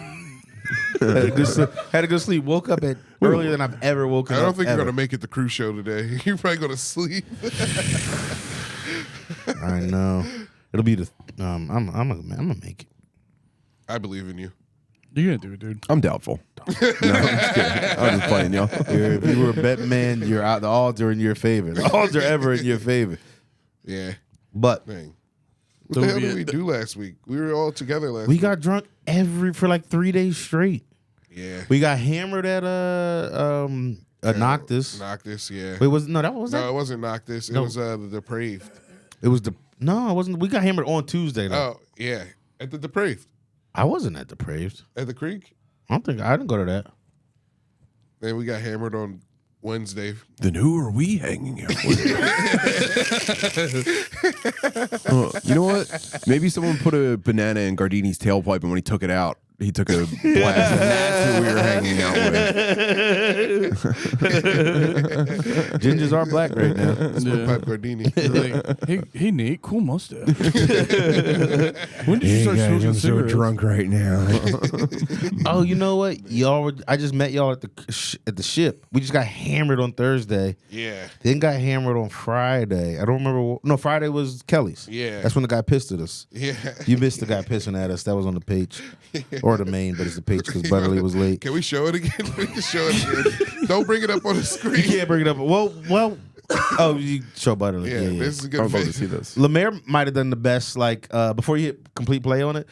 Had a good sleep. Woke up at earlier than I've ever woken up. I don't think ever. you're gonna make it the cruise show today. You're probably gonna sleep. I know. It'll be the. I'm gonna make it. I believe in you. You're gonna do it, dude. I'm doubtful. Don't. No, I'm just kidding. I was just playing, y'all. If you were a betting man, you're out. The odds are in your favor. The odds are ever in your favor. Yeah. But Dang. What the hell did we do last week? We were all together last we week. got drunk for like 3 days straight. Yeah. We got hammered at Noctis. Noctis, yeah. Wait, that was No, that? it wasn't Noctis. It No. was the Depraved. It was no, it wasn't. We got hammered on Tuesday though. Oh, yeah. At the Depraved. I wasn't at Depraved. At the Creek. I didn't go to that. Then we got hammered on Wednesday. Then who are we hanging out with? You know what? Maybe someone put a banana in Gardini's tailpipe, and when he took it out, he took a blast, and that's who we were hanging out with. Gingers are black right now. That's my Pipe Gardini. Like, hey, Nate, cool mustache. When did you start smoking cigarettes? right now. Oh, you know what? I just met y'all at the ship. We just got hammered on Thursday. Yeah. Then got hammered on Friday. I don't remember. No, Friday was Kelly's. Yeah. That's when the guy pissed at us. Yeah. You missed the guy pissing at us. That was on the page. Or the main, but it's the page because Butterly was late. Can we show it again? We can show it again. Don't bring it up on the screen. You can't bring it up. Well. Oh, you show Butterly. Yeah, Yeah. this is a I good would love to face. see this. LeMaire might have done the best, like, before you hit complete play on it.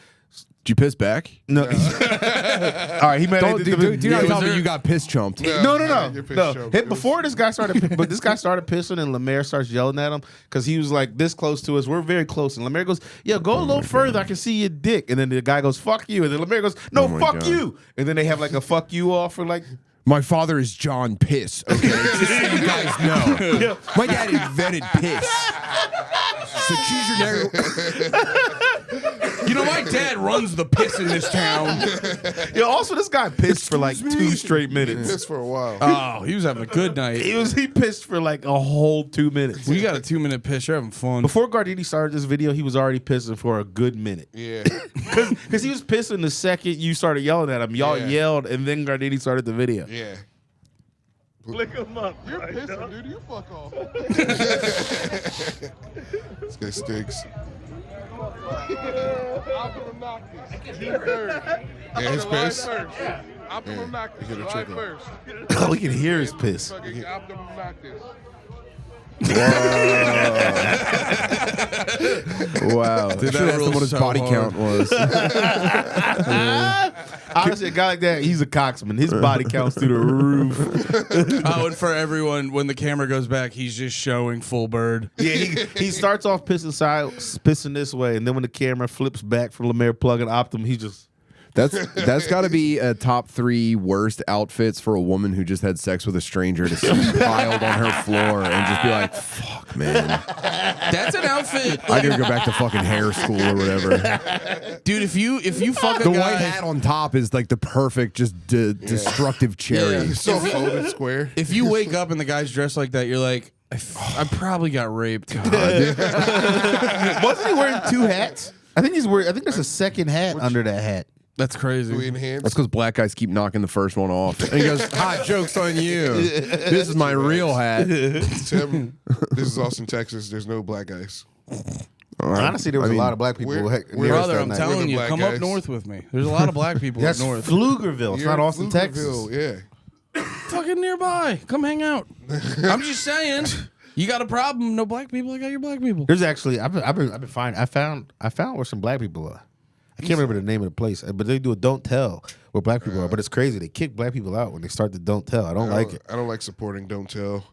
Did you piss back? No. All right, he might have Do not tell me you got piss chumped. No. You're pissed, Joe. It was- Before this guy started pissing, and LeMaire starts yelling at him because he was like this close to us. We're very close, and LeMaire goes, "Yo, go a little further. I can see your dick." And then the guy goes, "Fuck you," and then LeMaire goes, "No, Oh my fuck God. you." And then they have like a "fuck you" off for like. My father is John Piss, okay? Just so you guys know. My dad invented piss. So choose your You know, my dad runs the piss in this town. Yeah. Also, this guy pissed for like 2 straight minutes. This for a while. Oh, he was having a good night. He pissed for like a whole 2 minutes. We got a 2-minute piss. You're having fun. Before Gardini started this video, he was already pissing for a good minute. Yeah. Because he was pissing the second you started yelling at him. Y'all Yeah. yelled, and then Gardini started the video. Yeah. Lick him up. You're pissing, dude. You fuck off. This guy stinks. Yeah, his piss. You get a trickle. Oh, we can hear his piss. Wow. Dude, Should that ask him what his rules so body hard. count was. Honestly, a guy like that, he's a coxman. His body counts through the roof. Oh, and for everyone, when the camera goes back, he's just showing full bird. Yeah, he starts off pissing this way, and then when the camera flips back for LeMaire plugging Optum, he just. That's got to be a top 3 worst outfits for a woman who just had sex with a stranger to see piled on her floor and just be like, "Fuck, man, That's an outfit, I gotta go back to fucking hair school or whatever." dude. If you fuck a The guy, white hat on top is like the perfect, just destructive cherry. Yeah. He's so folded square. if you wake up and the guy's dressed like that, you're like, I probably got raped. Wasn't he wearing 2 hats? I think there's a second hat under that hat. That's We crazy. enhance. That's because black guys keep knocking the first one off. And he goes, "Hot joke's on you. This is my real hat." Tim, this is Austin, Texas. There's no black guys. Honestly, there was a lot of black people. we're- near us Brother, that I'm night. We're telling the you, black come up guys. north with me. There's a lot of black people up That's north. Pflugerville. It's You're not in Austin, Texas. Pflugerville, Yeah. Fucking nearby. Come hang out. I'm just saying. You got a problem? No black people. I got your black people. There's actually I've been finding. I found where some black people are. I can't remember the name of the place, but they do a don't tell where black people are. But it's crazy. They kick black people out when they start the don't tell. I don't like it. I don't like supporting Don't Tell.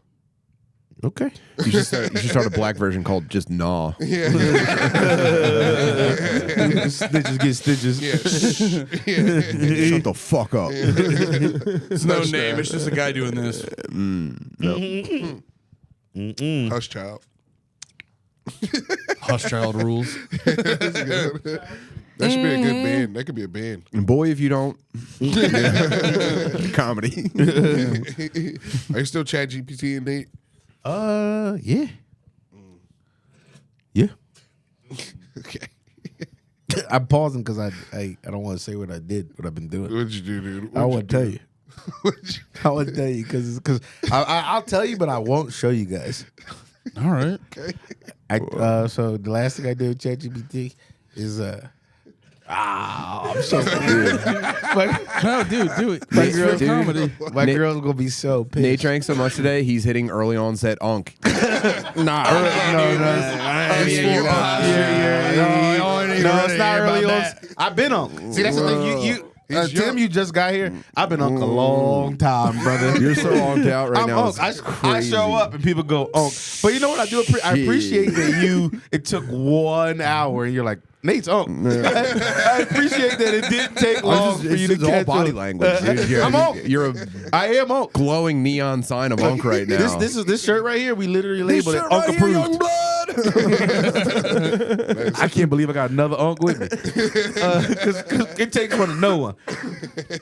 Okay. You should start a black version called just Nah. Yeah. Stitches get stitches. Yeah. Yeah. Shut the fuck up. It's no name. It's just a guy doing this. Hush Child. Hush child rules. That should be a good band. That could be a band. And boy, if you don't, comedy. Are you still Chat GPT and Nate? Yeah. Yeah. Okay. I'm pausing because I don't want to say what I did, what I've been doing. What'd you do, dude? I won't tell you. What'd you I won't tell you because I'll tell you, but I won't show you guys. All right. Okay. So the last thing I did with ChatGPT is I'm so weird. No, dude, do it. My It's girl- for dude. comedy. My Nate- girl's gonna be so pissed. Nate drank so much today, he's hitting early onset unk. No, it's not really on. I've been on. See, that's the thing. You He's Tim, young. you just got here. I've been on a long time, brother. You're so onked out right I'm now. unk. I It's show crazy. up and people go unk. But you know what I do? I appreciate that it took 1 hour and you're like, Nate's unk. I appreciate that it didn't take long for you to It's all catch body on. language. Dude. I'm unk. You're a I am unk. glowing neon sign of unk right now. This shirt right here, we literally labeled it unk approved. I can't believe I got another unk with me. Because it takes one to know one.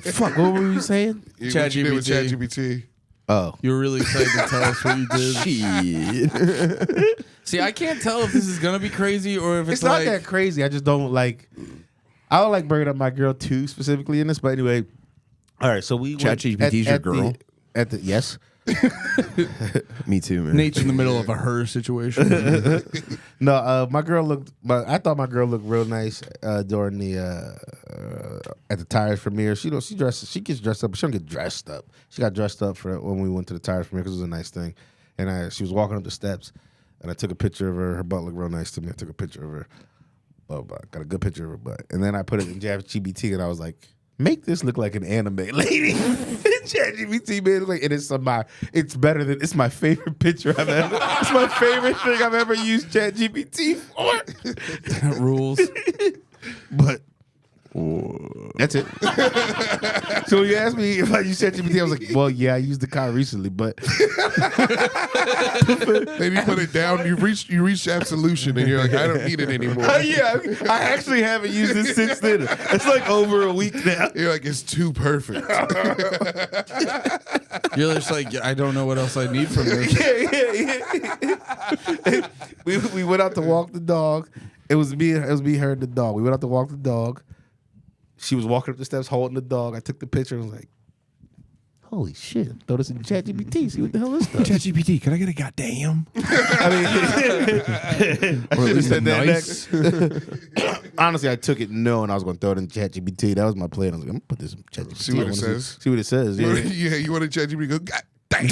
Fuck, what were you saying? What you did with ChatGPT. Oh. You were really excited to tell us what you did. Shit. See, I can't tell if this is gonna be crazy or if It's it's, not like that crazy. I just don't like. I don't like bringing up my girl too specifically in this, but anyway. All right, so we went ChatGPT's your girl? Yes. Me too, man. Nate's in the middle of a her situation. No, my girl looked. I thought my girl looked real nice during the at the Tires premiere. She gets dressed up, but she don't get dressed up. She got dressed up for when we went to the Tires premiere because it was a nice thing. And she was walking up the steps, and I took a picture of her. Her butt looked real nice to me. I took a picture of her. Oh, got a good picture of her butt, and then I put it in ChatGPT, and I was like, make this look like an anime lady. ChatGPT made it like it's better than it's my favorite picture I've ever. It's my favorite thing I've ever used ChatGPT for. That rules. But that's it. So when you asked me if I used ChatGPT, I was like, well, yeah, I used the car recently, but Then you put it down. You reached absolution, and you're like, I don't need it anymore. yeah, I actually haven't used it since then. It's like over a week now. You're like, it's too perfect. You're just like, I don't know what else I need from this. Yeah. We went out to walk the dog. It was me, her, and the dog. We went out to walk the dog. She was walking up the steps holding the dog. I took the picture and was like, holy shit, throw this in ChatGPT, see what the hell this does. ChatGPT, can I get a goddamn? I mean, I Or at should have least said a that nice? next. Honestly, I took it knowing I was going to throw it in ChatGPT. That was my plan. I was like, I'm going to put this in ChatGPT. See what I it wanna says? See what it says. Yeah. Yeah, you wanted ChatGPT to go, God dang.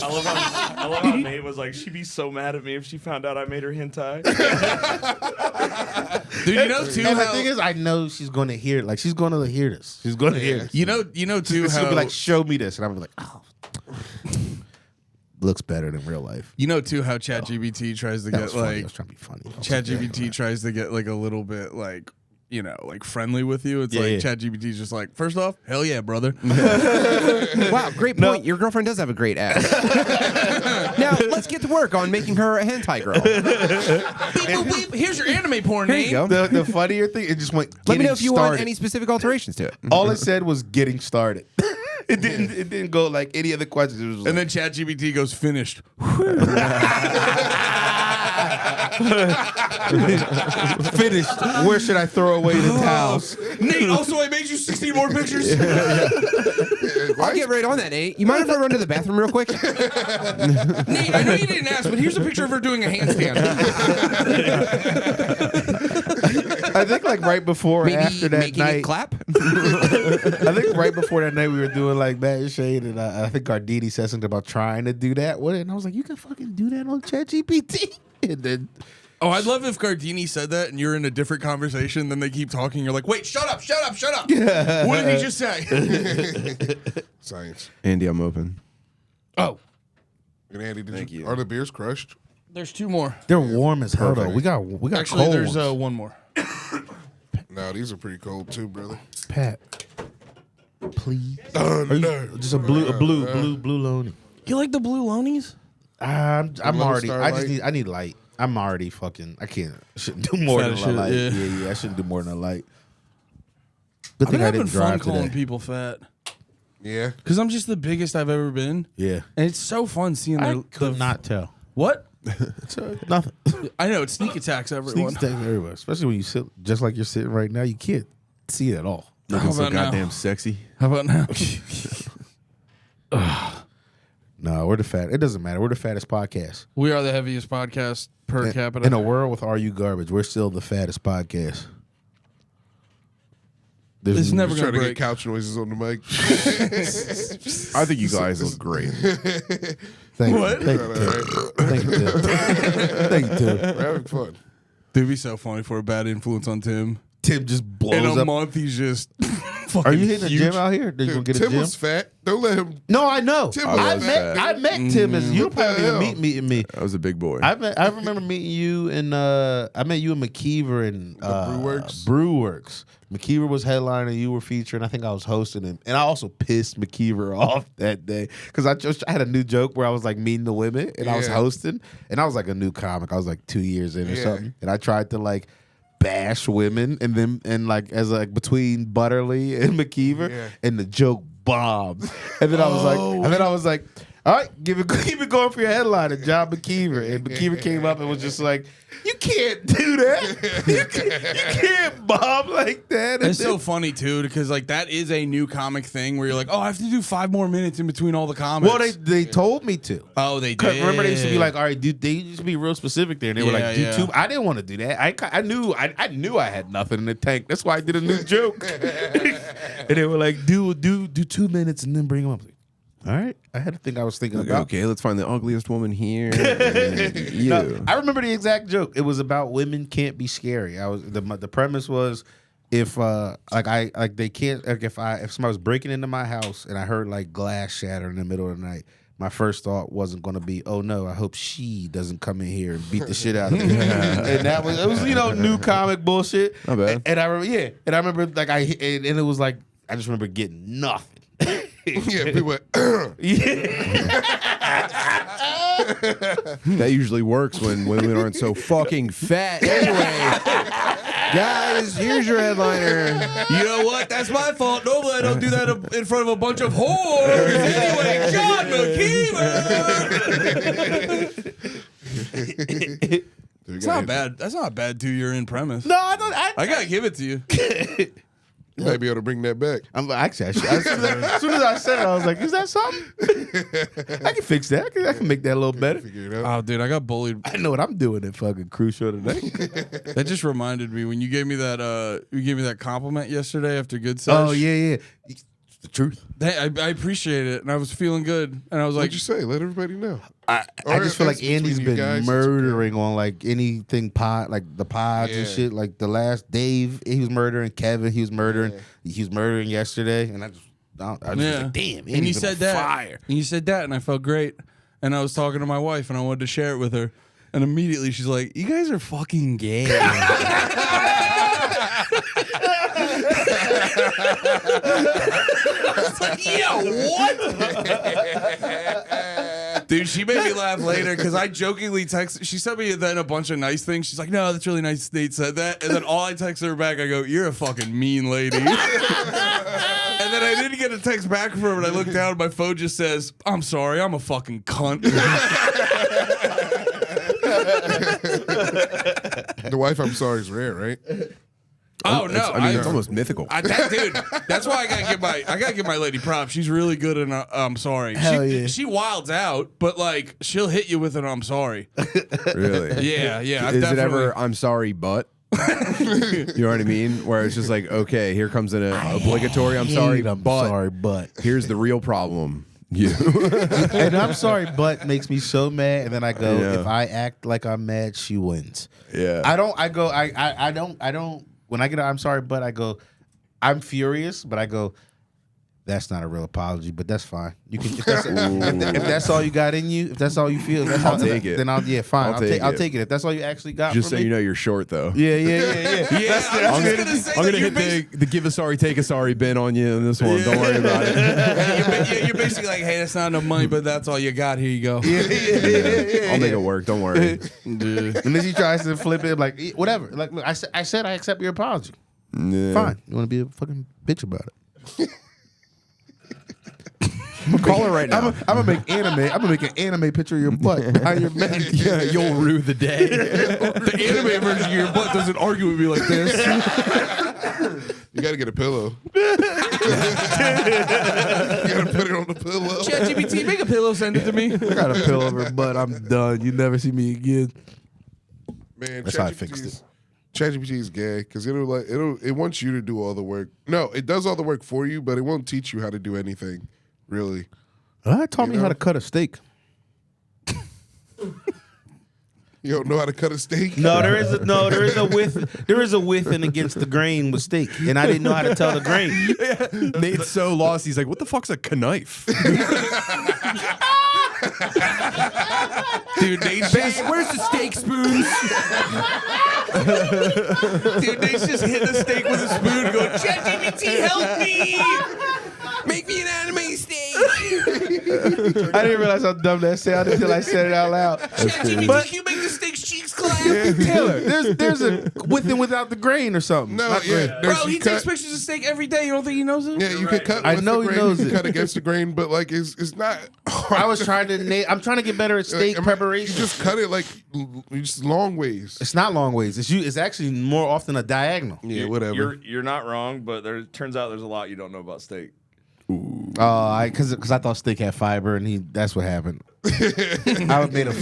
I love how Nate was like, she'd be so mad at me if she found out I made her hentai. Dude, you know too And the how thing is, I know she's going to hear it. Like, she's going to hear this. She's going to hear this. you know too She'll how be like, show me this. And I'm like, oh. Looks better than real life. you know too how ChatGPT tries to That get was funny. I like was trying to be funny. ChatGPT tries to get like a little bit like like friendly with you. It's Yeah, like yeah. ChatGPT's just like, first off, hell yeah, brother. Wow, great point. Your girlfriend does have a great ass. Now, let's get to work on making her a hentai girl. Beep, boop, beep. Here's your anime porn Here name. you go. The funnier thing, it just went. Let me know if getting you want started. any specific alterations to it. All it said was getting started. It didn't go like any other questions. It was just And like, then ChatGPT goes finished. finished. Where should I throw away the towels? Nate, also I made you 16 more pictures. I'll get right on that, Nate. You mind if I run to the bathroom real quick? Nate, I know you didn't ask, but here's a picture of her doing a handstand. I think like right before or Maybe after that making it night. clap? I think right before that night we were doing like Mad Shade, and I think Gardini said something about trying to do that with it, and I was like, you can fucking do that on ChatGPT. And then Oh, I'd love if Gardini said that and you're in a different conversation, then they keep talking. You're like, wait, shut up. What did he just say? Science. Andy, I'm open. Oh, And Andy, Thank you. are the beers crushed? there's two more. they're warm as hell though. Perfect. We got Actually, cold there's ones. one more. No, these are pretty cold too, brother. Pat, please. Oh, Are you- no. just a blue loney. You like the blue Lonies? I'm Lone already. Star I just Light? need. I need light. I'm already fucking. I can't. I shouldn't do more Fat than as a shit, light. yeah. Yeah. I shouldn't do more than a light. Good I've thing been I having didn't fun drive calling today. people fat. Yeah. Because I'm just the biggest I've ever been. Yeah. And it's so fun seeing I their. could not tell. What? It's nothing. I know, it's sneak attacks, everyone. Sneak attacks everywhere, especially when you sit just like you're sitting right now. You can't see it at all. How Looking so about now? goddamn sexy. How about now? No, we're the fat. It doesn't matter. We're the fattest podcast We are the heaviest podcast per capita. in a world with Are You Garbage. We're still the fattest podcast. It's never Just gonna trying to break. get couch noises on the mic. I think you guys look great. Thank What? you. Thank you, Tim. Thank you, Tim. Thank you, Tim. We're having fun. It'd be so funny for a bad influence on Tim. Tim just In blows a up. month, he's just fucking Are you hitting the huge. gym out here? Did you Dude, get a Tim gym? was fat. Don't let him. No, I know. Tim I was met fat. I met Tim as you What the probably hell? didn't meeting me. I was a big boy. I remember meeting you in I met you in McKeever and Brewworks? Brewworks. McKeever was headlining, you were featuring. I think I was hosting him, and I also pissed McKeever off that day because I had a new joke where I was like meeting the women, and I was Yeah. hosting, and I was like a new comic. I was like 2 years in or Yeah. something, and I tried to like bash women, and then like as like between Butterly and McKeever, Yeah. and the joke bombed, and then I was like. All right, keep it going for your headliner, John McKeever. And McKeever came up and was just like, "You can't do that. You can't bomb like that." And It's so then- funny too, because like that is a new comic thing where you're like, oh, I have to do 5 more minutes in between all the comics. well, they told me to. oh they 'Cause did. remember, they used to be like, "All right, dude." They used to be real specific there. And they were Yeah, like, "Do yeah. 2." I didn't want to do that. I knew I had nothing in the tank. That's why I did a new joke. And they were like, "Do 2 minutes and then bring them up." All right, I had to think I was thinking about. Okay, let's find the ugliest woman here. and you. No, I remember the exact joke. It was about women can't be scary. I was the premise was if they can't if somebody was breaking into my house and I heard like glass shatter in the middle of the night, my first thought wasn't going to be, oh no, I hope she doesn't come in here and beat the shit out of me. And it was new comic bullshit. Not bad. And I remember like and it was like I just remember getting nothing. Yeah, people went, That usually works when women aren't so fucking fat. Anyway, guys, here's your headliner. You know what? That's my fault. Normally I don't do that in front of a bunch of whores. Anyway, John McKeever. It's not bad. That's not a bad 2-year in premise. No, I don't. I gotta give it to you. you might be able to bring that back. I'm actually, as soon as I said it, I was like, "Is that something? I can fix that. I can make that a little better." Figure it out. Oh, dude, I got bullied. I know what I'm doing at fucking cruise show today. That just reminded me when you gave me that compliment yesterday after Good Sesh. Oh yeah. It's the truth. I appreciate it, and I was feeling good, and I was like, What'd you say? Let everybody know. I Or just feel if like it's Andy's between you been guys, it's murdering on like anything pod, like the pods and Yeah. shit. Like the last Dave, he was murdering. Kevin, he was murdering. He was murdering yesterday, and I just was like, damn. Andy's and you been said on that, fire. and you said that, and I felt great, and I was talking to my wife, and I wanted to share it with her, and immediately she's like, "You guys are fucking gay." Yeah, what? Dude, she made me laugh later because I jokingly texted. She sent me then a bunch of nice things. She's like, "No, that's really nice. Nate said that." And then all I texted her back, I go, "You're a fucking mean lady." And then I didn't get a text back from her, and I looked down, and my phone just says, "I'm sorry, I'm a fucking cunt." The wife, I'm sorry, is rare, right? Oh no! It's almost mythical. Dude, that's why I gotta give my lady props. She's really good at I'm sorry. Hell yeah. She wilds out, but like she'll hit you with an I'm sorry. Really? Yeah. I've Is it definitely- ever, I'm sorry, but? You know what I mean? Where it's just like, okay, here comes an obligatory, I'm sorry, I'm but sorry, but. here's the real problem. You. And I'm sorry, but makes me so mad. And then I go, Yeah. if I act like I'm mad, she wins. Yeah. I don't. When I get a I'm sorry, but I go, I'm furious, but I go, that's not a real apology, but that's fine. You can if that's all you got in you, if that's all you feel, if that's I'll how, take it. Then I'll I'll take I'll it. take it. If that's all you actually got, Just for so me, you know you're short though. Yeah. Yeah, I was gonna say I'm that gonna you're hit the give a sorry, take a sorry bin on you in this one. Don't worry about it. you're basically like, hey, that's not enough money, but that's all you got. Here you go. I'll make it work. Don't worry. And then she tries to flip it like whatever. Like look, I said I accept your apology. Yeah. Fine. You want to be a fucking bitch about it? Call her right now. I'm gonna make anime. I'm gonna make an anime picture of your butt behind your back. Yeah, you'll rue the day. The anime version of your butt doesn't argue with me like this. You gotta get a pillow. You gotta put it on the pillow. ChatGPT, make a pillow, send it to me. I got a pill over, but I'm done. You never see me again. Man, That's how I fixed it. ChatGPT is gay because it wants you to do all the work. No, it does all the work for you, but it won't teach you how to do anything. Really. It taught me how to cut a steak. You don't know how to cut a steak? No, there is a width and against the grain with steak, and I didn't know how to tell the grain. Nate's so lost. He's like, "What the fuck's a knife?" Dude, Nate's just, Where's the steak spoons? dude, Nate's just hitting the steak with a spoon going, ChatGPT, help me! Make me an anime steak. I didn't realize how dumb that sounded until I said it out loud. ChatGPT, can you make the steak's cheeks clap? Taylor, there's a with and without the grain or something. No, Not yeah. grain. there's- Bro, you he takes pictures of steak every day. You don't think he knows it? Yeah, you can cut. I with know the he grain, knows you can it. cut against the grain, but like it's not. I was trying to. I'm trying to get better at steak preparation. You just cut it like just long ways. It's not long ways. It's actually more often a diagonal. Yeah, whatever. You're not wrong, but there turns out there's a lot you don't know about steak. Because I thought steak had fiber, and that's what happened. I made a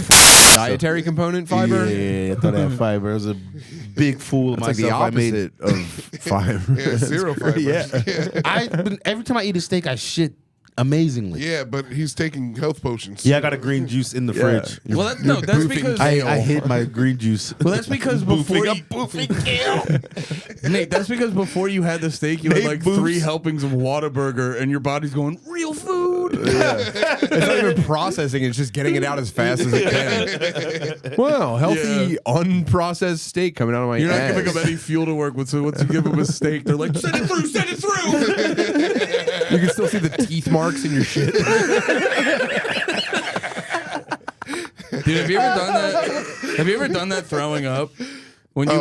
Dietary component fiber. Yeah, I thought it had fiber. It was a big fool of It's like myself. the I made opposite of fiber. Yeah, zero fiber. every time I eat a steak, I shit amazingly. Yeah, but he's taking health potions. Yeah, I got a green juice in the fridge. Well, that's because I hid my green juice. well, that's because before you, Nate, that's because before you had the steak, you had Nate like boofs. 3 helpings of Whataburger, and your body's going real food. It's not even processing; it's just getting it out as fast as it can. Wow, healthy, unprocessed steak coming out of my You're not ass. giving them any fuel to work with, so once you give them a steak, they're like, send it through, send it through. You can still see the teeth marks in your shit. Dude, have you ever done that? Have you ever done that throwing up? When you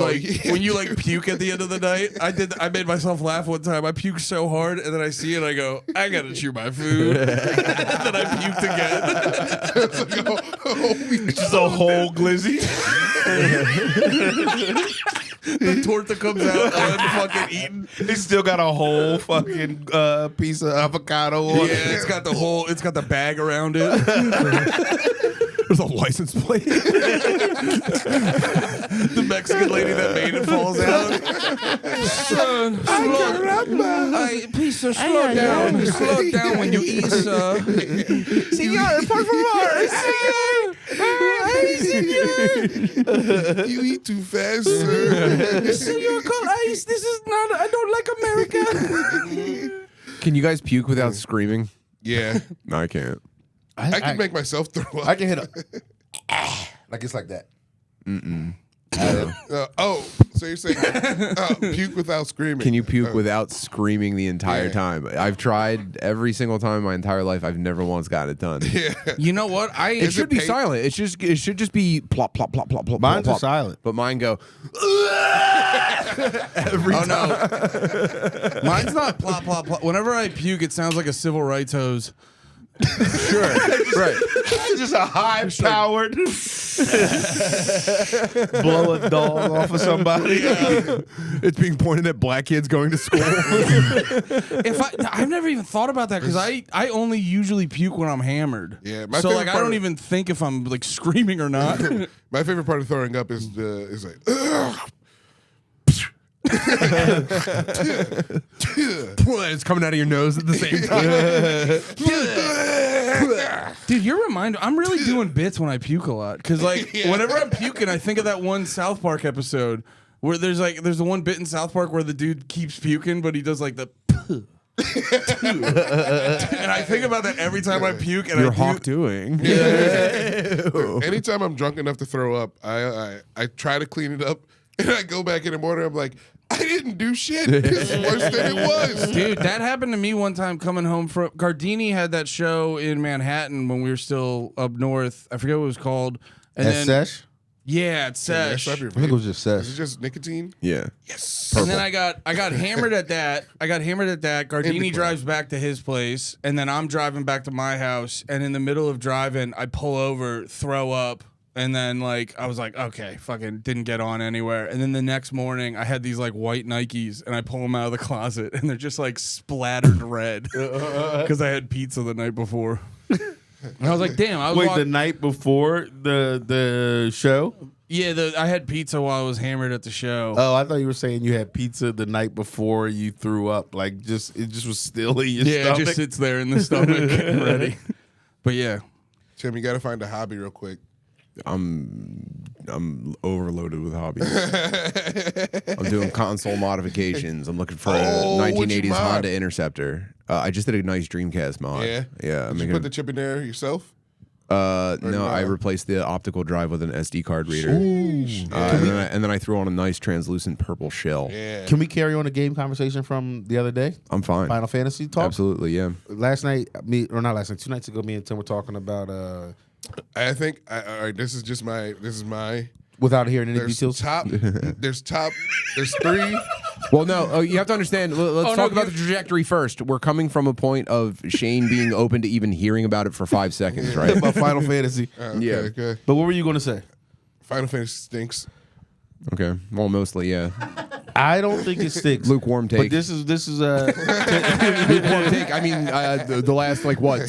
when you like puke at the end of the night, I made myself laugh one time. I puked so hard, and then I see it, and I go, I gotta chew my food. And then I puked again. It's just a whole glizzy. The torta comes out unfucking eaten. It's still got a whole fucking piece of avocado on Yeah, it. it's got the bag around it. There's a license plate. The Mexican lady that made it falls out. Son, please, sir, slow down. Slow down when you eat, sir. Señor, por favor. Señor. You eat too fast, sir. Señor, call ice. This is not, I don't like America. Can you guys puke without screaming? Yeah, No, I can't. I can make myself throw up. I can hit a like it's like that. So you're saying puke without screaming? Can you puke without screaming the entire time? I've tried every single time in my entire life. I've never once gotten it done. You know what? It should be silent. It should just be plop plop plop plop plop. Mine's plop, are silent. but mine go. Oh no, mine's not plop plop plop. Whenever I puke, it sounds like a civil rights hose. Sure, right. It's just a high-powered blow a dog off of somebody. It's being pointed at black kids going to school. I've never even thought about that because I only usually puke when I'm hammered. Yeah, my so favorite like I part don't of- even think if I'm like screaming or not. My favorite part of throwing up is like. Ugh. It's coming out of your nose at the same time. Dude, you're reminded. I'm really doing bits when I puke a lot because like whenever I'm puking, I think of that one South Park episode where there's the one bit in South Park where the dude keeps puking, but he does like the. And I think about that every time I puke. And You're I hawk puke. doing. Anytime I'm drunk enough to throw up, I try to clean it up, and I go back in the morning. I'm like, I didn't do shit. It's worse than it was. Dude, that happened to me one time coming home from Gardini had that show in Manhattan when we were still up north. I forget what it was called. And At then Sesh? yeah, it's Sesh. I think it was just Is Sesh. it just nicotine? Yeah. Yes. And then I got hammered at that. Gardini drives back to his place, and then I'm driving back to my house. And in the middle of driving, I pull over, throw up, And then like I was like, okay, fucking didn't get on anywhere. And then the next morning I had these like white Nikes and I pull them out of the closet and they're just like splattered red because I had pizza the night before. And I was like, damn. I was Wait, the night before the show? Yeah, I had pizza while I was hammered at the show. Oh, I thought you were saying you had pizza the night before you threw up. Like, it just was still in your Yeah, stomach. it just sits there in the stomach getting ready. But yeah. Tim, you got to find a hobby real quick. I'm overloaded with hobbies. I'm doing console modifications. I'm looking for a what'd you 1980s mod? Honda Interceptor. I just did a nice Dreamcast mod. Yeah. Did you put the chip in there yourself? No, I replaced the optical drive with an SD card reader. And then I threw on a nice translucent purple shell. Yeah. Can we carry on a game conversation from the other day? I'm fine. Final Fantasy talk? Absolutely, yeah. Last night, not last night, 2 nights ago, me and Tim were talking about, I think, all right, this is my, without hearing any there's details. there's 3. Well, no, you have to understand. Let's talk about the trajectory first. We're coming from a point of Shane being open to even hearing about it for 5 seconds, right? About Final Fantasy. Yeah. Okay. But what were you going to say? Final Fantasy stinks. Okay. Well, mostly, yeah. I don't think it sticks. Lukewarm take. But this is Lukewarm take. I mean, the last,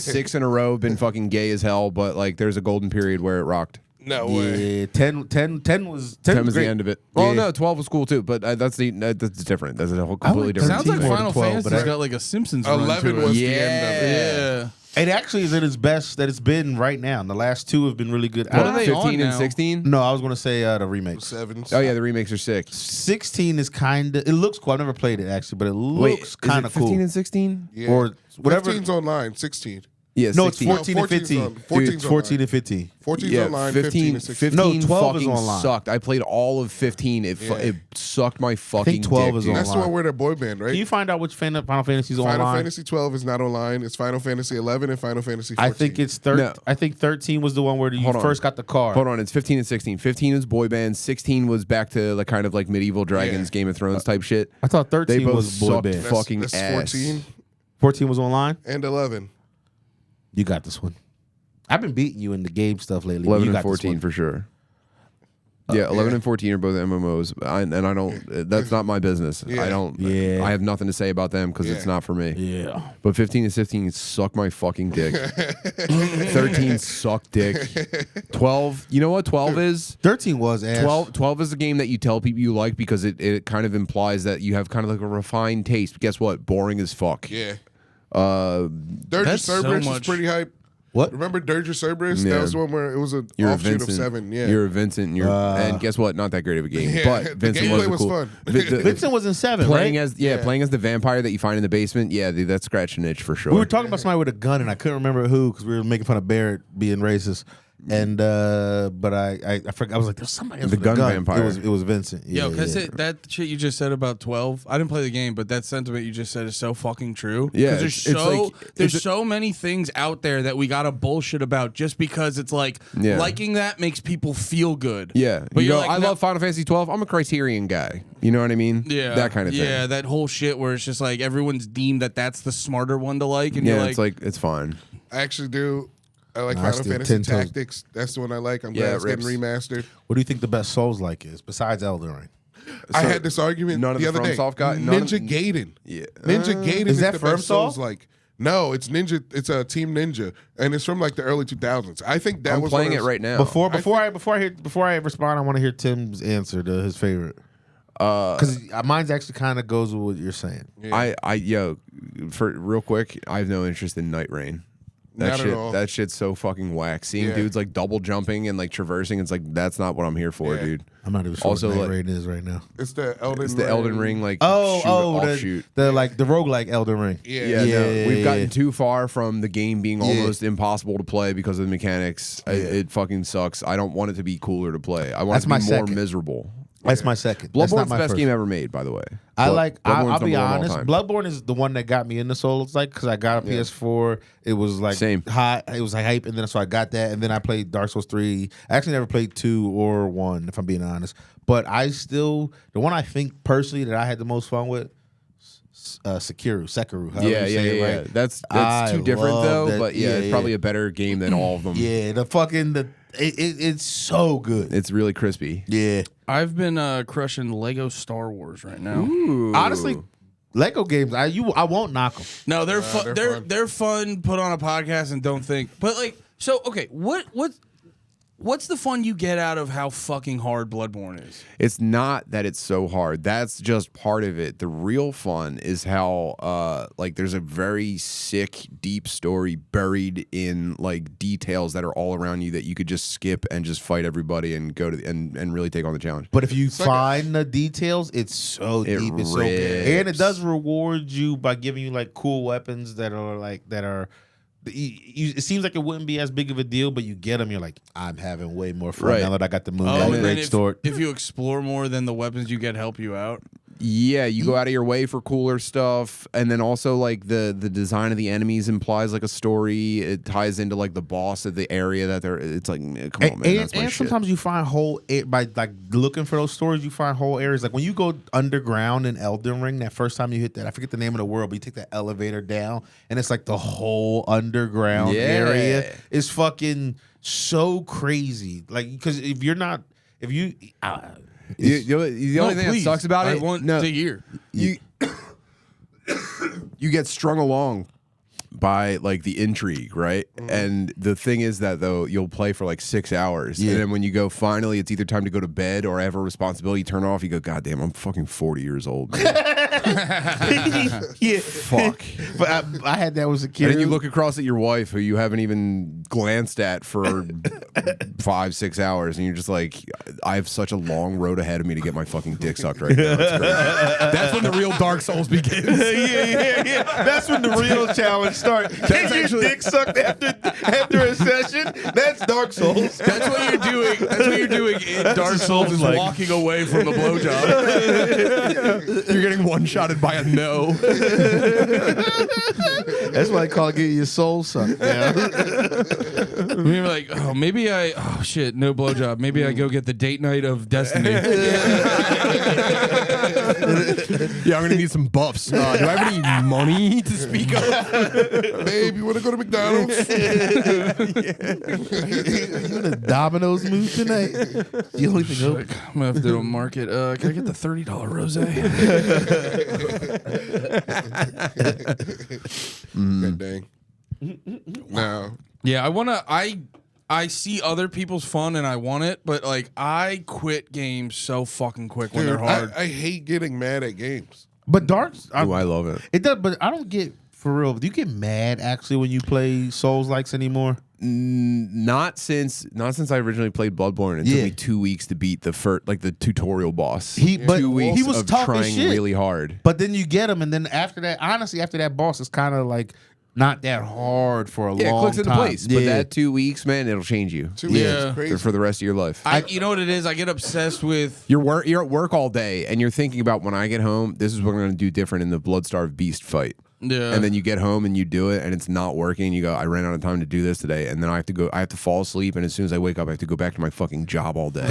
6 in a row have been fucking gay as hell, but, there's a golden period where it rocked. No way. yeah, 10 was 10 was great. the end of it. Well, Yeah. no, 12 was cool, too, but that's different. That's a whole completely different Sounds like 13 more Final than 12, Fantasy's but I- got like a Simpsons run 11 to it. was the end of it. Yeah. It actually is at its best that it's been right now. And the last 2 have been really good. What are they 15 on and now? 16? No, I was going to say the remakes. 7. Oh, yeah, the remakes are sick. 16 is kind of, it looks cool. I've never played it actually, but it looks kind of 15 cool. and 16? Yeah. Or whatever. 15's online. 16. Yeah, No, it's 16. 14 and 14's 15. on- Dude, 14's it's 14 and 15. 14's Yeah, online. 15, and 16. 15 No, 12 is fucking online. sucked. I played all of 15. It sucked my fucking 12 dick, is dude. online. That's the one where they're boy band, right? Can you find out which Final Fantasy's Final online? Fantasy 12 is not online. It's Final Fantasy 11 and Final Fantasy 14. I think it's No. I think 13 was the one where you Hold on. first got the car. Hold on, it's 15 and 16. 15 is boy band. 16 was back to kind of medieval dragons, Yeah. Game of Thrones type shit. I thought 13 They both was boy sucked band. fucking that's ass. 14 14 was online. and 11. You got this one. I've been beating you in the game stuff lately. 11 you and got this 14 one. for sure. Yeah, 11 and 14 are both MMOs, and I don't. That's not my business. Yeah. I don't. Yeah. I have nothing to say about them because it's Yeah. not for me. Yeah. But 15 and 16 suck my fucking dick. 13 suck dick. 12. You know what 12 is? 13 was ass. 12 is a game that you tell people you like because it kind of implies that you have kind of a refined taste. But guess what? Boring as fuck. Yeah. Uh, Dirge of That's so Cerberus was much- pretty hype. What? Remember Dirge of Cerberus? Yeah. That was the one where it was an you're a offshoot Vincent. of 7. Yeah. You're a Vincent. And guess what? Not that great of a game. Yeah, But the Vincent gameplay was, was cool. fun. Vincent was in 7, Playing right? as playing as the vampire that you find in the basement. Yeah, dude, that scratched an itch for sure. We were talking about somebody with a gun, and I couldn't remember who because we were making fun of Barrett being racist. And but I forgot. I was like, "There's somebody else The with a gun vampire. It was Vincent. Yo, Yeah, because yeah. that shit you just said about 12, I didn't play the game, but that sentiment you just said is so fucking true. Yeah, 'Cause there's it's so many things out there that we gotta bullshit about just because it's Yeah. liking that makes people feel good. Yeah, But you you're go, like, I no- love Final Fantasy 12. I'm a Criterion guy. You know what I mean? Yeah, that kind of thing. Yeah, that whole shit where it's just like everyone's deemed that's the smarter one to like, and Yeah, you're it's it's fine. I actually do. I like Nah, I Final still Fantasy 10 toes. Tactics. That's the one I like. I'm Yeah, glad it's getting rips. remastered. What do you think the best Souls like is besides Elden Ring? I had this argument none of the the other day. FromSoft guy- none of- Ninja Gaiden. Yeah. Ninja Gaiden is is that the best FromSoft? Souls like. No, it's Ninja. It's a Team Ninja, and it's from the early 2000s. I think that I'm was playing one it of those- right now. Before I respond, I want to hear Tim's answer to his favorite. Because mine's actually kind of goes with what you're saying. For real quick, I have no interest in Night Rain. Not at all. That shit's so fucking whack. Seeing Yeah. dudes double jumping and traversing, it's that's not what I'm here for, Yeah. dude. I'm not even sure Also, what like- Night Raid is right now. It's the Elden. It's the Elden Ring shoot, offshoot. the roguelike Elden Ring. Yeah. No, we've gotten yeah. too far from the game being almost impossible to play because of the mechanics. It fucking sucks. I don't want it to be cooler to play. I want That's it to my be more second. miserable. That's my second. That's not Bloodborne's my the best first. game ever made, by the way. I'll Bloodborne's be number one all honest. time. Bloodborne is the one that got me into Souls, because I got a PS4. It was Same. hot. It was hype, and then so I got that, and then I played Dark Souls 3. I actually never played 2 or 1, if I'm being honest. But the one I think personally that I had the most fun with, Sekiro. However Yeah, you say it, right? That's I too different love though. that. But yeah, it's probably a better game than all of them. Yeah, it's so good. It's really crispy. Yeah, I've been crushing Lego Star Wars right now. honestly, Lego games, I won't knock them. No, they're fun. They're fun. Put on a podcast and don't think. But like, so okay, what's the fun you get out of how fucking hard Bloodborne is? It's not that it's so hard. That's just part of it. The real fun is how like there's a very sick, deep story buried in like details that are all around you that you could just skip and just fight everybody and go to and really take on the challenge. But if you find the details, it's so deep. It's so good. And it does reward you by giving you like cool weapons that are. It seems like it wouldn't be as big of a deal, but you get them, you're like, I'm having way more fun now that I got the moon. And Great then sword. if you explore more, then the weapons you get help you out. Yeah, you go out of your way for cooler stuff, and then also like the design of the enemies implies like a story. It ties into like the boss of the area that they're. It's like, come on, man, that's my and shit. sometimes you find by like looking for those stories, you find whole areas. Like when you go underground in Elden Ring, that first time you hit that, I forget the name of the world, but you take that elevator down, and it's like the whole underground area is fucking so crazy. Like because if you. The only thing that sucks about it, I want to hear. you get strung along by like the intrigue, right? And the thing is that though you'll play for like 6 hours, and then when you go finally, it's either time to go to bed or have a responsibility. You turn off. You go, God damn, I'm fucking 40 years old. Man. Yeah, Fuck. But I had that as a kid. And then you look across at your wife, who you haven't even glanced at for 5-6 hours, and you're just like, I have such a long road ahead of me to get my fucking dick sucked right now. It's crazy. That's when the real Dark Souls begins. yeah. That's when the real challenge starts. Get your dick sucked after a session. That's Dark Souls. That's what you're doing. That's what you're doing in Dark Souls is like- walking away from the blowjob. You're getting one-shotted by a no. That's why I call it getting your soul sucked. You're like, oh, shit, no blowjob. Maybe I go get the date night of Destiny. Yeah, I'm gonna need some buffs. Do I have any money to speak of? Babe, you want to go to McDonald's? You in a Domino's mood tonight? The only thing open. I'm gonna have to do a market. Can I get the $30 rosé? God dang. Now, Yeah, I see other people's fun and I want it, but like I quit games so fucking quick when dude, they're hard. I hate getting mad at games. But Dark, I love it. It does, but I don't get for real. Do you get mad actually when you play Souls likes anymore? Not since I originally played Bloodborne. It took me 2 weeks to beat the tutorial boss. But 2 weeks he was of tough as trying shit. really hard. But then you get him, and then after that boss, it's kind of like not that hard for a long time. Yeah, it clicks into place. But that 2 weeks, man, it'll change you 2 weeks Yeah. is crazy. for the rest of your life. You know what it is? I get obsessed with. You're at work all day, and you're thinking about when I get home, this is what I'm going to do different in the Bloodstarved Beast fight. Yeah. And then you get home and you do it, and it's not working. You go, I ran out of time to do this today, and then I have to fall asleep, and as soon as I wake up, I have to go back to my fucking job all day.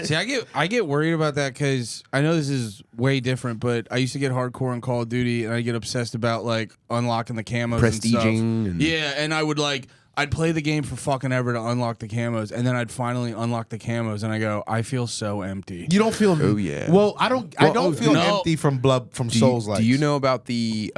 See, I get worried about that because I know this is way different, but I used to get hardcore in Call of Duty, and I get obsessed about like unlocking the camos, Prestiging and stuff. Yeah, and I'd play the game for fucking ever to unlock the camos, and then I'd finally unlock the camos, and I go, I feel so empty. You don't feel. Oh, yeah. Well, I don't feel no. empty from Souls likes. Do you know about the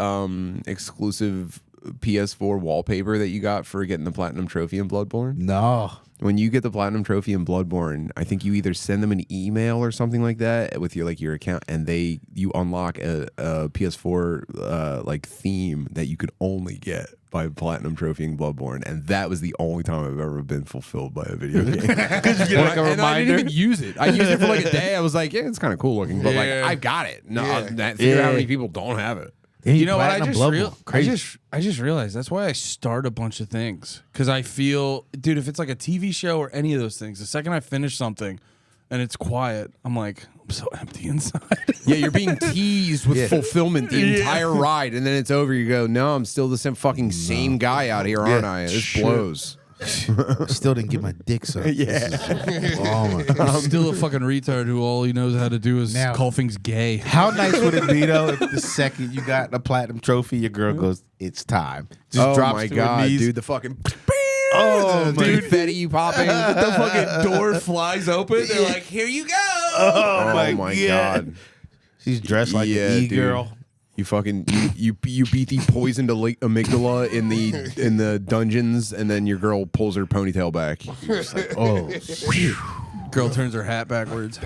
exclusive PS4 wallpaper that you got for getting the Platinum Trophy in Bloodborne? No. When you get the Platinum Trophy in Bloodborne, I think you either send them an email or something like that with your account, and you unlock a PS4 theme that you could only get by Platinum Trophy in Bloodborne, and that was the only time I've ever been fulfilled by a video game. Because you get like a And I reminder. didn't even use it. I used it for like a day. I was like, yeah, it's kind of cool looking, but like Yeah. I've got it. No, Yeah. think of how many people don't have it. You know what? Platinum Bloodborne. I just realized that's why I start a bunch of things because I feel, dude, if it's like a TV show or any of those things, the second I finish something and it's quiet, I'm like, I'm so empty inside. Yeah, you're being teased with fulfillment the entire ride, and then it's over. You go, no, I'm still the same guy out here, aren't I? This blows. Still didn't get my dick sucked. Yeah. Oh my God. I'm still a fucking retard who all he knows how to do is Now- call things gay. How nice would it be though if the second you got a platinum trophy, your girl goes, "It's time." Just Oh drops my to her God, knees. dude! The fucking Oh my confetti you popping. The fucking door flies open. They're like, "Here you go." Oh my God. God. She's dressed like Yeah, an dude. e-girl. You fucking you beat the poisoned amygdala in the dungeons, and then your girl pulls her ponytail back. You're just like, Oh, Girl turns her hat backwards.